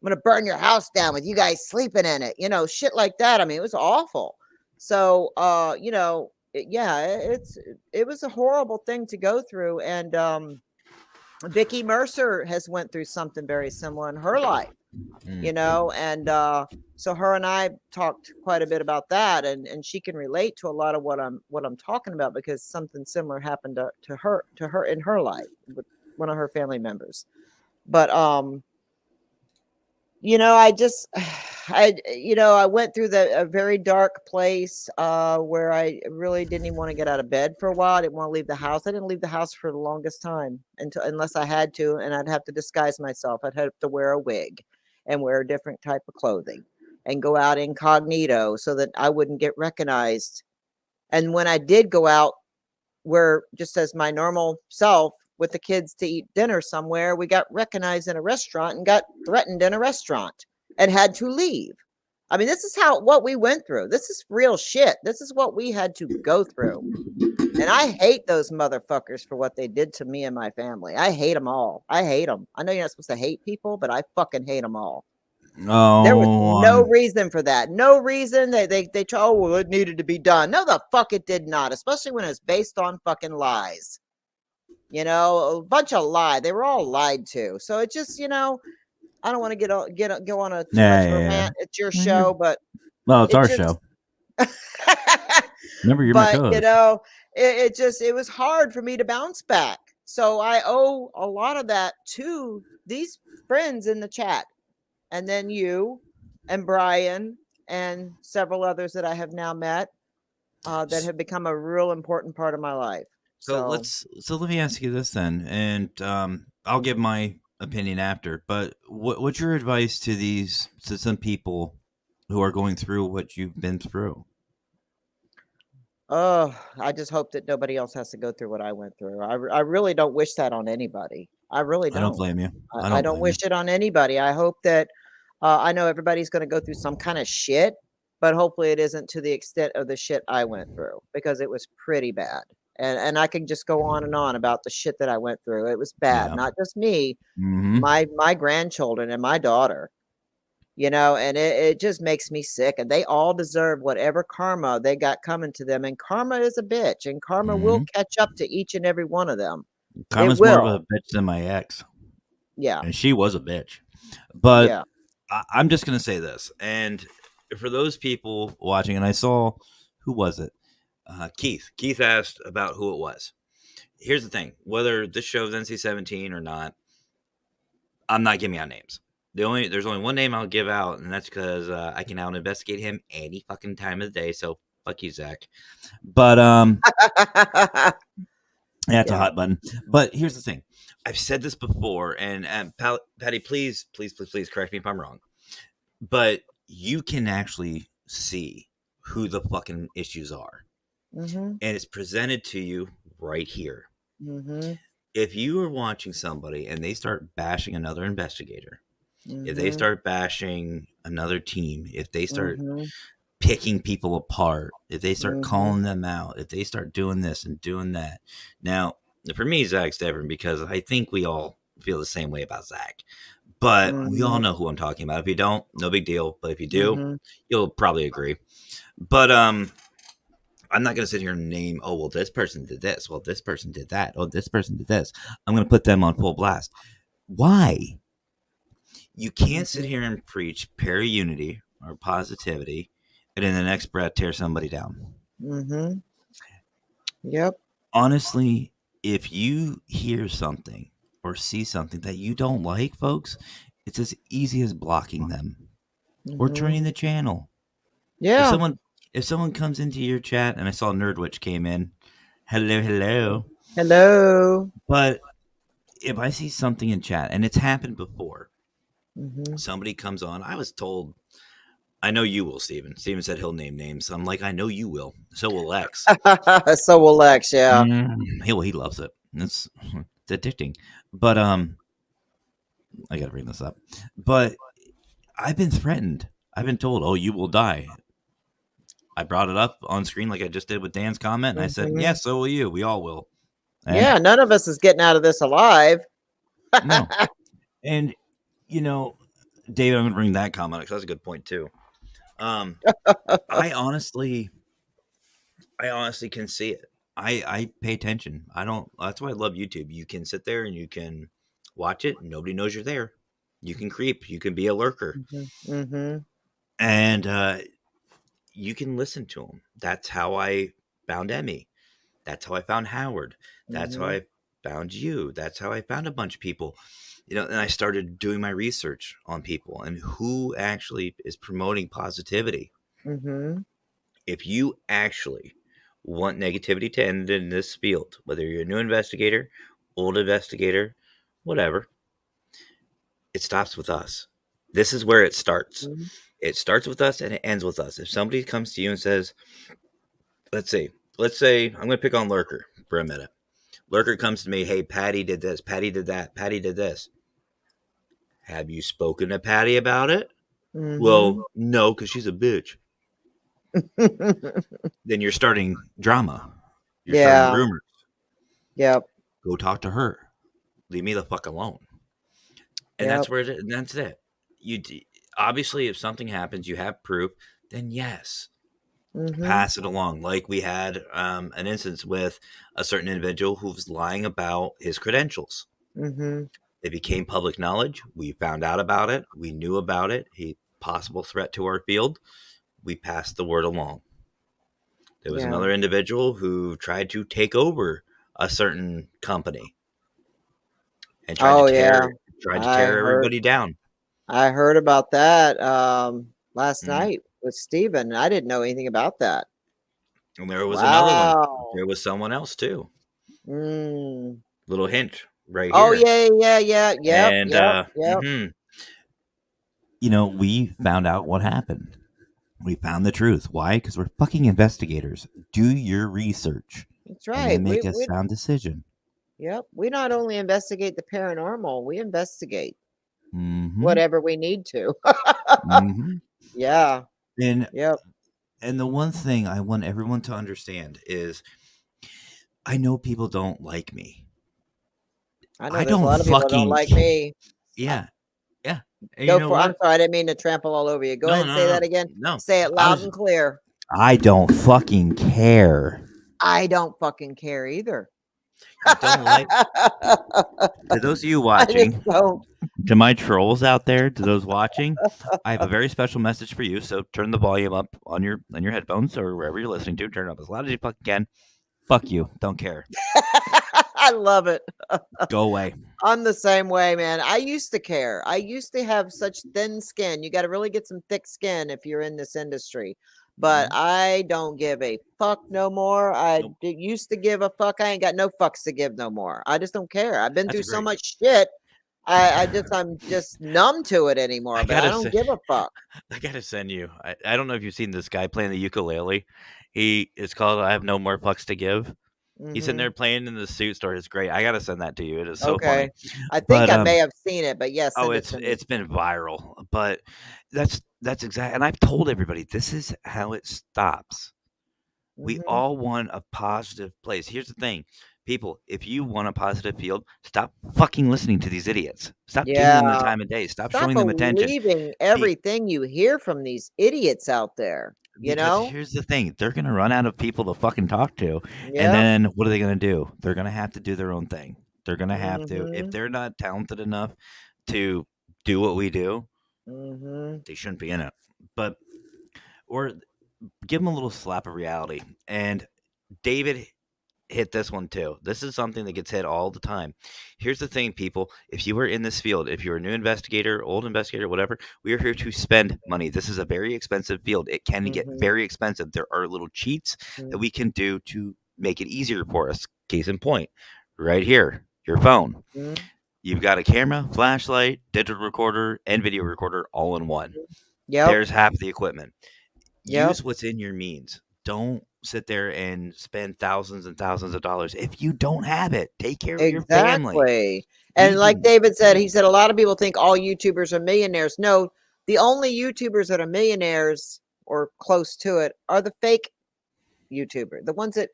I'm gonna burn your house down with you guys sleeping in it, shit like that. I mean, it was awful. So, it was a horrible thing to go through. And Vicky Mercer has went through something very similar in her life, and so her and I talked quite a bit about that, and she can relate to a lot of what I'm talking about because something similar happened to her in her life with one of her family members. But I just, I went through a very dark place where I really didn't even want to get out of bed for a while. I didn't want to leave the house. I didn't leave the house for the longest time unless I had to, and I'd have to disguise myself. I'd have to wear a wig and wear a different type of clothing and go out incognito so that I wouldn't get recognized. And when I did go out, where just as my normal self with the kids to eat dinner somewhere, we got recognized in a restaurant and got threatened in a restaurant and had to leave. I mean, this is what we went through. This is real shit. This is what we had to go through. And I hate those motherfuckers for what they did to me and my family. I hate them all. I hate them. I know you're not supposed to hate people, but I fucking hate them all. There was no reason for that. No reason. They try, oh, well, it needed to be done. No, the fuck it did not, especially when it's based on fucking lies. A bunch of lie. They were all lied to. So it just, I don't want to go on a too much of a rant. It's your show, but Well, it's our just, show. Remember, you're but my co-host. it was hard for me to bounce back. So I owe a lot of that to these friends in the chat, and then you and Brian and several others that I have now met that have become a real important part of my life. So let me ask you this then, and I'll give my opinion after. But what's your advice to some people who are going through what you've been through? Oh, I just hope that nobody else has to go through what I went through. I really don't wish that on anybody. I really don't. I don't blame you. I don't wish it on anybody. I hope that I know everybody's going to go through some kind of shit, but hopefully it isn't to the extent of the shit I went through because it was pretty bad. And I can just go on and on about the shit that I went through. It was bad, not just me, my grandchildren and my daughter. And it just makes me sick. And they all deserve whatever karma they got coming to them. And karma is a bitch, and karma will catch up to each and every one of them. Karma's more of a bitch than my ex. Yeah. And she was a bitch. But yeah. I'm just going to say this. And for those people watching, and I saw, who was it? Keith. Keith asked about who it was. Here's the thing. Whether this show is NC-17 or not, I'm not giving out names. There's only one name I'll give out, and that's because I can out investigate him any fucking time of the day. So fuck you, Zach. But that's a hot button. But here's the thing. I've said this before, and Patty, please correct me if I'm wrong. But you can actually see who the fucking issues are, and it's presented to you right here. If you are watching somebody and they start bashing another investigator, if they start bashing another team, if they start picking people apart, if they start calling them out, if they start doing this and doing that. Now, for me, Zach's different because I think we all feel the same way about Zach. But we all know who I'm talking about. If you don't, no big deal. But if you do, you'll probably agree. But I'm not going to sit here and name, oh, well, this person did this. Well, this person did that. Oh, this person did this. I'm going to put them on full blast. Why? You can't sit here and preach para-unity or positivity and in the next breath tear somebody down. Yep. Honestly, if you hear something or see something that you don't like, folks, it's as easy as blocking them or Hmm. turning the channel. If Yeah. someone comes into your chat, and I saw Nerdwitch came in, hello. Hello. But if I see something in chat, and it's happened before, Hmm. somebody comes on. I was told, I know you will, Steven. Steven said he'll name names. I'm like, I know you will. So will Lex. So will Lex. Yeah. He loves it. It's addicting. But I gotta bring this up. But I've been threatened. I've been told, "Oh, you will die." I brought it up on screen like I just did with Dan's comment, and I said, Hmm. "Yes, so will you. We all will." And Yeah. None of us is getting out of this alive. no, and you know, David, I'm gonna bring that comment because that's a good point too. Um, I honestly, I honestly can see it. I pay attention. I don't. That's why I love YouTube. You can sit there and you can watch it. Nobody knows you're there. You can creep. You can be a lurker, Hmm. and you can listen to them. That's how I found Emmy. That's how I found Howard. That's how Hmm. I found you. That's how I found a bunch of people. And I started doing my research on people and who actually is promoting positivity. Hmm. If you actually want negativity to end in this field, whether you're a new investigator, old investigator, whatever, it stops with us. This is where it starts. It starts with us and it ends with us. If somebody comes to you and says, let's say I'm going to pick on Lurker for a minute. Lurker comes to me, hey, Patty did this, Patty did that, Patty did this. Have you spoken to Patty about it? Hmm. Well, no, because she's a bitch. Then you're starting drama. You're starting Yeah. rumors. Yep. Go talk to her. Leave me the fuck alone. And Yep. that's where that's it. You obviously, if something happens, you have proof. Then yes, Hmm. pass it along. Like we had an instance with a certain individual who was lying about his credentials. Hmm. It became public knowledge. We found out about it. We knew about it. A possible threat to our field. We passed the word along. There was Yeah. another individual who tried to take over a certain company and Oh yeah. tried to I tear heard everybody down. I heard about that last Mm. night with Steven. I didn't know anything about that. And there was another one. Wow. There was someone else too. Mm. Little hint right Oh here. yeah, yeah, yeah. Yep, And yep, yep. we found out what happened. We found the truth. Why? Because we're fucking investigators. Do your research That's and right. then make a We sound decision. yep. We not only investigate the paranormal, we investigate Mm-hmm. whatever we need to. Mm-hmm. Yeah. And Yep. and the one thing I want everyone to understand is I know people don't like me. I know I there's a don't lot of people that don't fucking like me. yeah, yeah. And you Go know for I'm what? sorry, I didn't mean to trample all over you. Go No, ahead and no, say no, that again. no. Say it I loud was and clear. I don't fucking care. I don't fucking care either. You don't like to those of you I just watching, don't. to my trolls out there, to those watching, I have a very special message for you. So turn the volume up on your headphones or wherever you're listening to. Turn it up as loud as you fucking can. Fuck you. Don't care. I love it. Go away. I'm the same way, man. I used to care. I used to have such thin skin. You got to really get some thick skin if you're in this industry. But Mhm. I don't give a fuck no more. Nope. Used to give a fuck. I ain't got no fucks to give no more. I just don't care. I've been That's through a so great. much shit. I'm just numb to it anymore. I But I gotta don't say, give a fuck. I gotta send you. I don't know if you've seen this guy playing the ukulele. It's called "I Have No More Fucks to Give." He's sitting Hmm. there playing in the suit store. It's great. I gotta send that to you. It is so funny. Okay. I think But I may have seen it, but yes, oh, send it to me. it's been viral. But that's exact. And I've told everybody this is how it stops. We Hmm. all want a positive place. Here's the thing, people. If you want a positive field, stop fucking listening to these idiots. Stop giving them the Yeah. time of day. Stop Stop showing them attention. believing Be, everything you hear from these idiots out there, you Because know? here's the thing, they're gonna run out of people to fucking talk to, and Yep. then what are they gonna do? They're gonna have to do their own thing. They're gonna have to, if Mhm. they're not talented enough to do what we do, Mhm. they shouldn't be in it. But or give them a little slap of reality. And David, hit this one too. This is something that gets hit all the time. Here's the thing, people. If you are in this field, if you're a new investigator, old investigator, whatever, we are here to spend money. This is a very expensive field. It can get Mhm. very expensive. There are little cheats that we can do to make it easier for us. Case in point, right here, your phone. Mhm. You've got a camera, flashlight, digital recorder, and video recorder all in one. Yep. There's half the equipment. Yep. Use what's in your means. Don't sit there and spend thousands and thousands of dollars if you don't have it. Take care of your family. Exactly. And like Vegan. David said, he said a lot of people think all YouTubers are millionaires. No, the only YouTubers that are millionaires or close to it are the fake YouTuber. The ones that,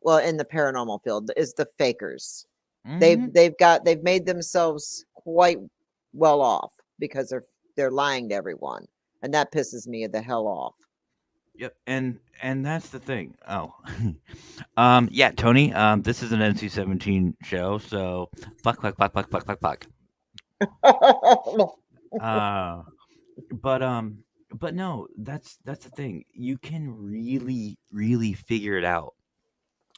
well, in the paranormal field is the fakers. Mhm. They've made themselves quite well off because they're lying to everyone. And that pisses me the hell off. Yep, and that's the thing. Oh, yeah, Tony. This is an NC-17 show, so fuck. Uh, but no, that's the thing. You can really figure it out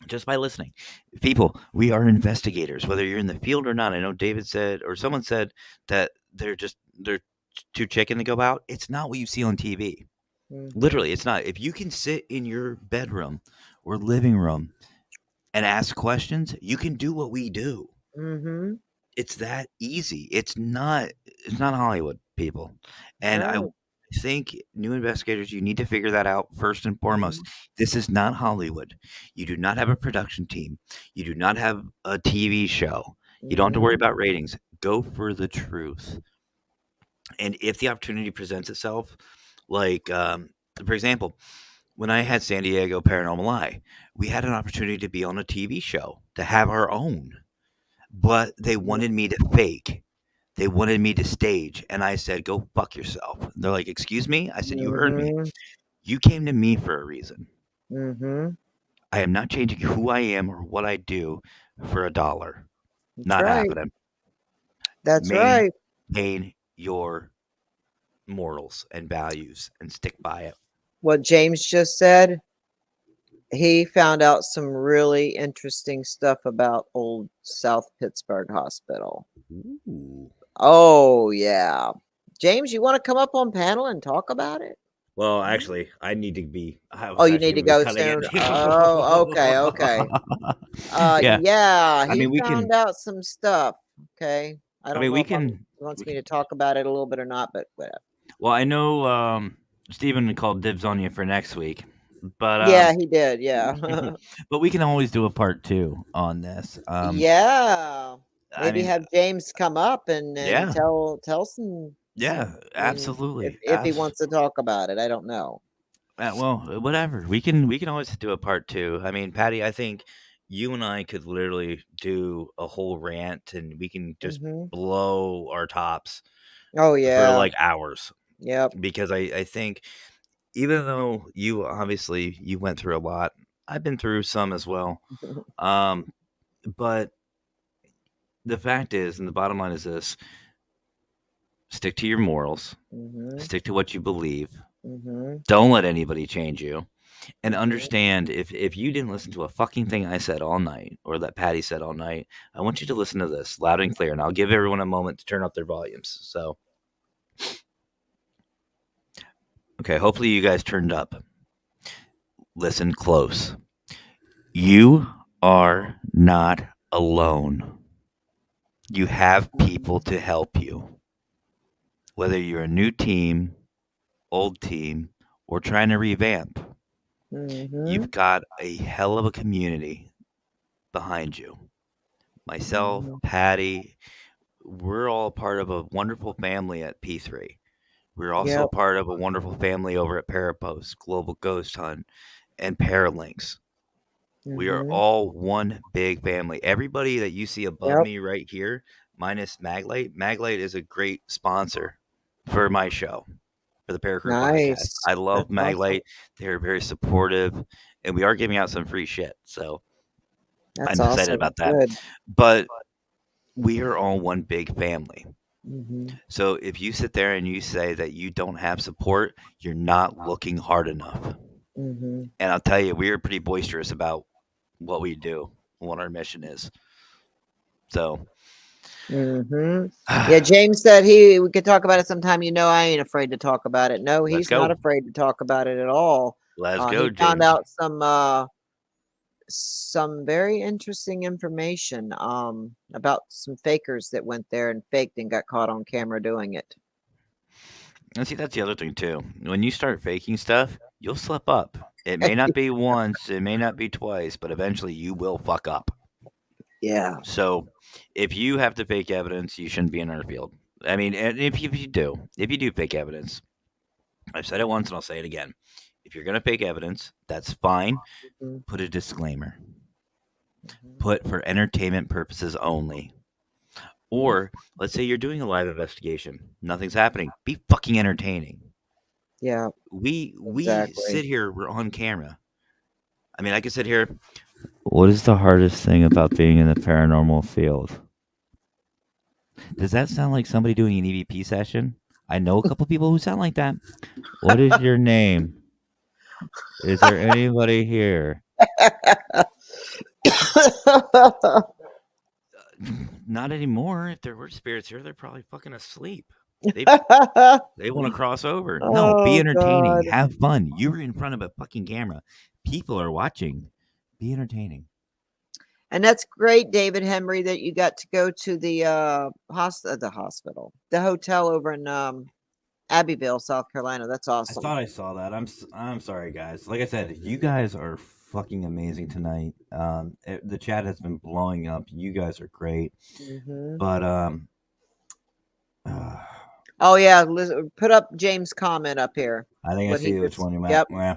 just by listening. People, we are investigators, whether you're in the field or not. I know David said, or someone said that they're too chicken to go out. It's not what you see on TV. Mhm. Literally, it's not. If you can sit in your bedroom or living room and ask questions, you can do what we do. Mhm. It's that easy. It's not Hollywood, people. And I Right. think new investigators, you need to figure that out first and foremost. Mhm. This is not Hollywood. You do not have a production team. You do not have a TV show. You don't have to worry Mhm. about ratings. Go for the truth. And if the opportunity presents itself, like for example, when I had San Diego Paranormal Eye, we had an opportunity to be on a TV show, to have our own, but they wanted me to fake. They wanted me to stage, and I said, "Go fuck yourself." They're like, "Excuse me?" I said, "You heard me. Mhm. You came to me for a reason. Mhm. I am not changing who I am or what I do for a dollar. That's Not right. happening. That's right. Maintain your morals and values and stick by it." What James just said, he found out some really interesting stuff about old South Pittsburgh Hospital. Ooh. Oh, yeah. James, you want to come up on panel and talk about it? Well, actually, I need to be. I Oh, was you actually need to gonna be go cutting it. soon. Oh, okay, okay. Yeah, Yeah, I he mean, we can. found out some stuff. Okay. I I don't mean, know we if can. he wants We me can. to talk about it a little bit or not, but whatever. Well, I know Steven called dibs on you for next week, but Yeah, he did. Yeah. but we can always do a part two on this. Yeah. I Maybe mean, have James come up and yeah, tell some yeah, I mean, absolutely. if he wants to talk about it, I don't know. Well, whatever. We can always do a part two. I mean, Patty, I think you and I could literally do a whole rant, and we can just Mhm. blow our tops Oh for yeah. like hours. Yep. Because I think even though you obviously you went through a lot, I've been through some as well. Um, but the fact is, and the bottom line is this: stick to your morals, Mhm. stick to what you believe. Mhm. Don't let anybody change you. And Mhm. understand if you didn't listen to a fucking thing I said all night or that Patty said all night, I want you to listen to this loud and clear. And I'll give everyone a moment to turn up their volumes. So, okay, hopefully you guys turned up. Listen close. You are not alone. You have people to help you. Whether you're a new team, old team, or trying to revamp, you've Mhm. got a hell of a community behind you. Myself, Mhm. Patty, we're all part of a wonderful family at P3. We're also Yep. part of a wonderful family over at Parapost, Global Ghost Hunt, and Paralinks. We are Mhm. all one big family. Everybody that you see above Yep. me right here, minus Maglite. Maglite is a great sponsor for my show, for the Paracrew podcast. Nice. I love That's awesome. Maglite. They're very supportive, and we are giving out some free shit. So That's I'm excited awesome. about that. Good. But we are all one big family. Mhm. So if you sit there and you say that you don't have support, you're not looking hard enough. Mhm. And I'll tell you, we are pretty boisterous about what we do. what our mission is. So, Mm-hmm. Yeah, James said we could talk about it sometime. I ain't afraid to talk about it. No, let's he's not go. afraid to talk about it at all. Let's go, He found James. out some very interesting information about some fakers that went there and faked and got caught on camera doing it. And see, that's the other thing too. When you start faking stuff, you'll slip up. It may not be once, it may not be twice, but eventually you will fuck up. Yeah. So, if you have to fake evidence, you shouldn't be in our field. I mean, and if you do fake evidence, I've said it once and I'll say it again. If you're gonna fake evidence, that's fine. Mhm. Put a disclaimer. Mhm. Put for entertainment purposes only. Or let's say you're doing a live investigation, nothing's happening. Be fucking entertaining. Yeah, We exactly. sit here, we're on camera. I mean, I can sit here. What is the hardest thing about being in the paranormal field? Does that sound like somebody doing an EVP session? I know a couple people who sound like that. What is your name? Is there anybody here? Not anymore. If there were spirits here, they're probably fucking asleep. They want to cross over. No, be Oh, entertaining. God. Have fun. You're in front of a fucking camera. People are watching. Be entertaining. And that's great, David Henry, that you got to go to the hospital, the hotel over in Abbeville, South Carolina. That's I awesome. thought I saw that. I'm sorry, guys. Like I said, you guys are fucking amazing tonight. The chat has been blowing up. You guys are great. Mhm. But Oh yeah, put up James' comment up here. I think I What he see which just- one you meant. Yep. Yeah.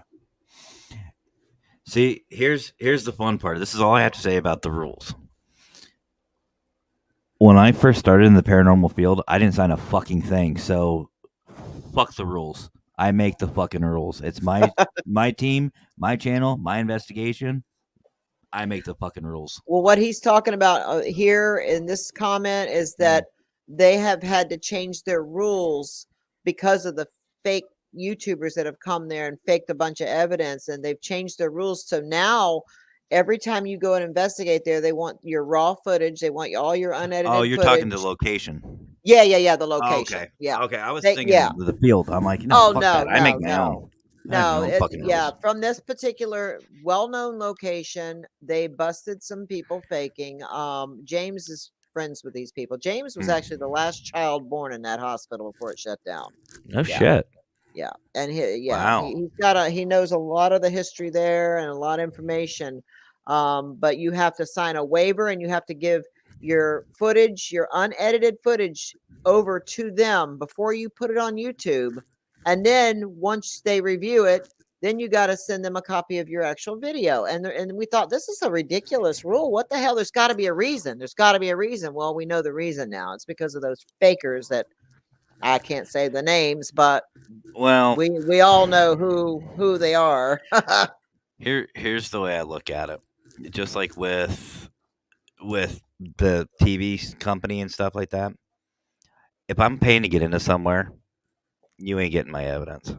See, here's the fun part. This is all I have to say about the rules. When I first started in the paranormal field, I didn't sign a fucking thing. So, fuck the rules. I make the fucking rules. It's my team, my channel, my investigation. I make the fucking rules. Well, what he's talking about here in this comment is that they have had to change their rules because of the fake YouTubers that have come there and faked a bunch of evidence, and they've changed their rules. So now, every time you go and investigate there, they want your raw footage. They want all your unedited Oh, you're footage. talking the location. Yeah, the Oh, location. okay. Yeah. Okay, I was They- thinking yeah. the field. I'm like, no, Oh fuck no, that. I make no, my no. own. I have my No, own fucking yeah, rules. from this particular well-known location, they busted some people faking. James is friends with these people. James was actually the last child born in that hospital before it shut down. No Yeah. shit. Yeah, and Wow. he knows a lot of the history there and a lot of information. But you have to sign a waiver and you have to give your footage, your unedited footage, over to them before you put it on YouTube. And then once they review it, then you got to send them a copy of your actual video. And we thought this is a ridiculous rule. What the hell? There's got to be a reason. There's got to be a reason. Well, we know the reason now. It's because of those fakers that I can't say the names, but Well, we all know who they are. here's the way I look at it. Just like with the TV company and stuff like that. If I'm paying to get into somewhere, you ain't getting my evidence.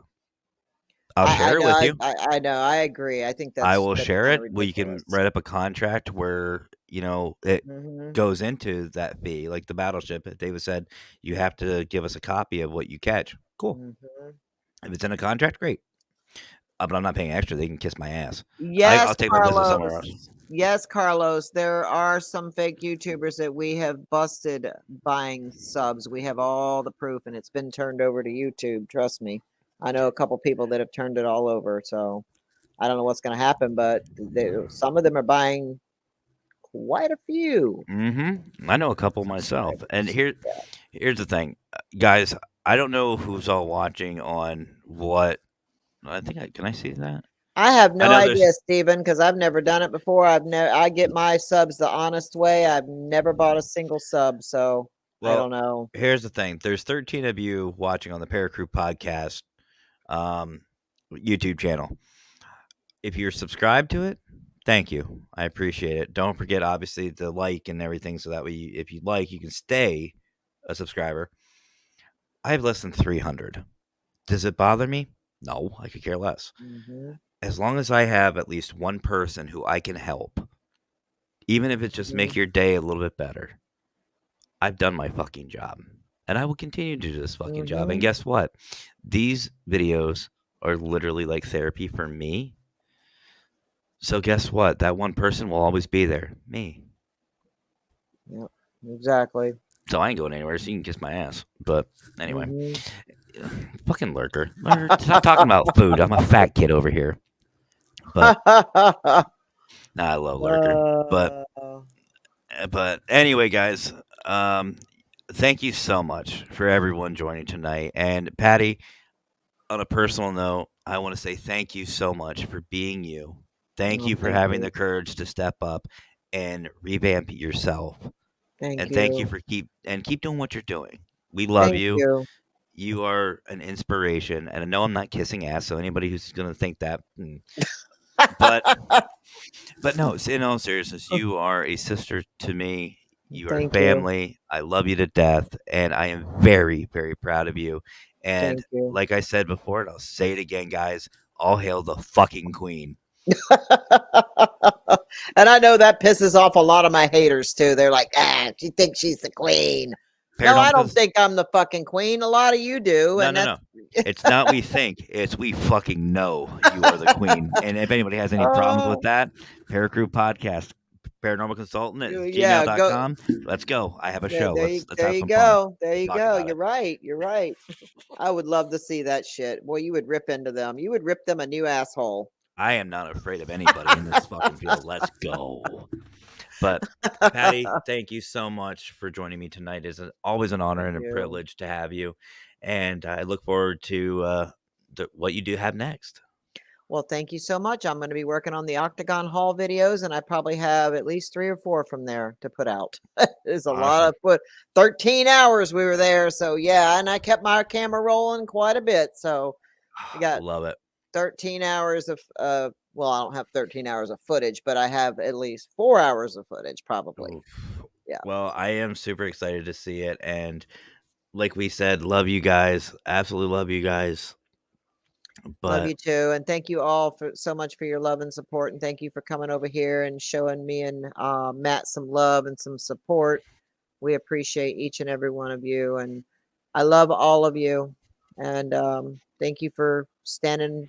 I'll share it with you. I know. I agree. I think that's. I will that's share it. kinda Well, you can ridiculous. write up a contract where it Mhm, goes into that fee, like the battleship. David said you have to give us a copy of what you catch. Cool. mhm. If it's in a contract, great. But I'm not paying extra. They can kiss my ass. Yes, I'll take my business somewhere else. Carlos. Yes, Carlos. There are some fake YouTubers that we have busted buying subs. We have all the proof, and it's been turned over to YouTube. Trust me. I know a couple people that have turned it all over. So I don't know what's going to happen, but some of them are buying quite a few. I know a couple myself. And here's the thing, guys. I don't know who's all watching on what. I think can I see that? I have no know idea, there's- Stephen, because I've never done it before. I get my subs the honest way. I've never bought a single sub, so I Well, don't know. here's the thing. There's 13 of you watching on the Para-Prob podcast YouTube channel. If you're subscribed to it, thank you. I appreciate it. Don't forget, obviously, to like and everything, so that way, if you like, you can stay a subscriber. I have less than 300. Does it bother me? No, I could care less. Mhm. As long as I have at least one person who I can help, even if it's just make your day a little bit better, I've done my fucking job. And I will continue to do this fucking job. And guess what? These videos are literally like therapy for me. So guess what? That one person will always be there. Me. Yep, exactly. So I ain't going anywhere, so you can kiss my ass. But anyway. Mhm. Fucking lurker. Stop talking about food. I'm a fat kid over here. But nah, I love lurker. But anyway, guys, thank you so much for everyone joining tonight. And Patty, on a personal note, I want to say thank you so much for being you. Thank you for having the courage to step up and revamp yourself. Thank Thank you you. for keep doing what you're doing. We love Thank you. you. You are an inspiration, and I know I'm not kissing ass, so anybody who's going to think that, but no, in all seriousness, you are a sister to me. You are Thank you. family. I love you to death, and I am very, very proud of you. And Thank you. like I said before, and I'll say it again, guys, all hail the fucking queen. And I know that pisses off a lot of my haters too. They're like, she thinks she's the queen. No, I don't think I'm the fucking queen. A lot of you do. No. It's not we think. It's we fucking know you are the queen. And if anybody has any problems with that, Para-Crew Podcast, Paranormal Consultant at gmail.com. Let's go. I have a show. Let's there have you some go. fun. There you Talk go. about You're right. You're right. I would love to see that shit. Boy, you would rip into them. You would rip them a new asshole. I am not afraid of anybody in this fucking field. Let's go. But Patty, thank you so much for joining me tonight. It's always an honor and a privilege to have you. And I look forward to what you do have next. Well, thank you so much. I'm going to be working on the Octagon Hall videos, and I probably have at least 3 or 4 from there to put out. There's a lot of 13 hours we were there. So yeah, and I kept my camera rolling quite a bit. So I got love it. 13 hours of well, I don't have 13 hours of footage, but I have at least 4 hours of footage probably. Oof. Yeah. Well, I am super excited to see it, and like we said, love you guys. Absolutely love you guys. But love you too, and thank you all for so much for your love and support, and thank you for coming over here and showing me and Matt some love and some support. We appreciate each and every one of you, and I love all of you. And thank you for standing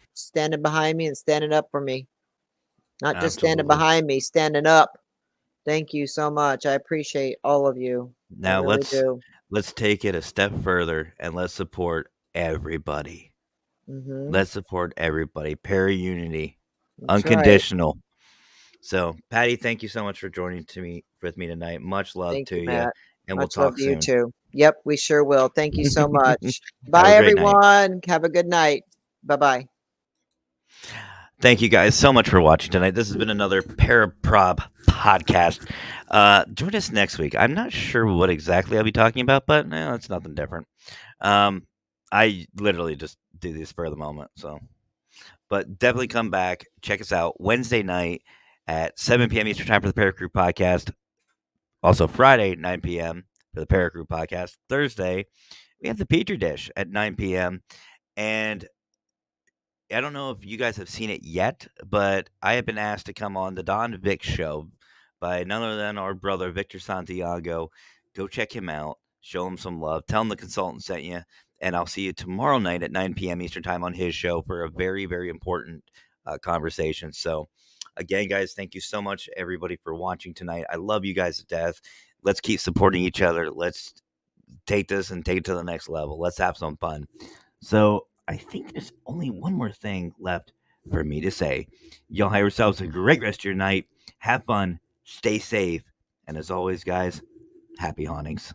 behind me and standing up for me. Not just standing absolutely. behind me, standing up. Thank you so much. I appreciate all of you. Now I really do. let's take it a step further and let's support everybody. Mhm. Let's support everybody. Para-unity. That's right. Unconditional. So, Patty, thank you so much for joining with me tonight. Much love Thank to you, Matt. and we'll Much love talk to you soon. too. Yep, we sure will. Thank you so much. Have Bye, a great night. everyone. Have a good night. Bye-bye. Thank you guys so much for watching tonight. This has been another Para-Prob podcast. Join us next week. I'm not sure what exactly I'll be talking about, but it's nothing different. I literally just do this for the moment. So, but definitely come back. Check us out Wednesday night at 7 p.m. Eastern Time for the Para-Crew podcast. Also Friday, 9 p.m. for the Para-Crew podcast. Thursday, we have the Petri Dish at 9 p.m. And I don't know if you guys have seen it yet, but I have been asked to come on the Don Vic show by none other than our brother, Victor Santiago. Go check him out. Show him some love. Tell him the consultant sent you. And I'll see you tomorrow night at 9 p.m. Eastern Time on his show for a very, very important conversation. So, again, guys, thank you so much, everybody, for watching tonight. I love you guys to death. Let's keep supporting each other. Let's take this and take it to the next level. Let's have some fun. So, I think there's only one more thing left for me to say. Y'all have yourselves a great rest of your night. Have fun. Stay safe. And as always, guys, happy hauntings.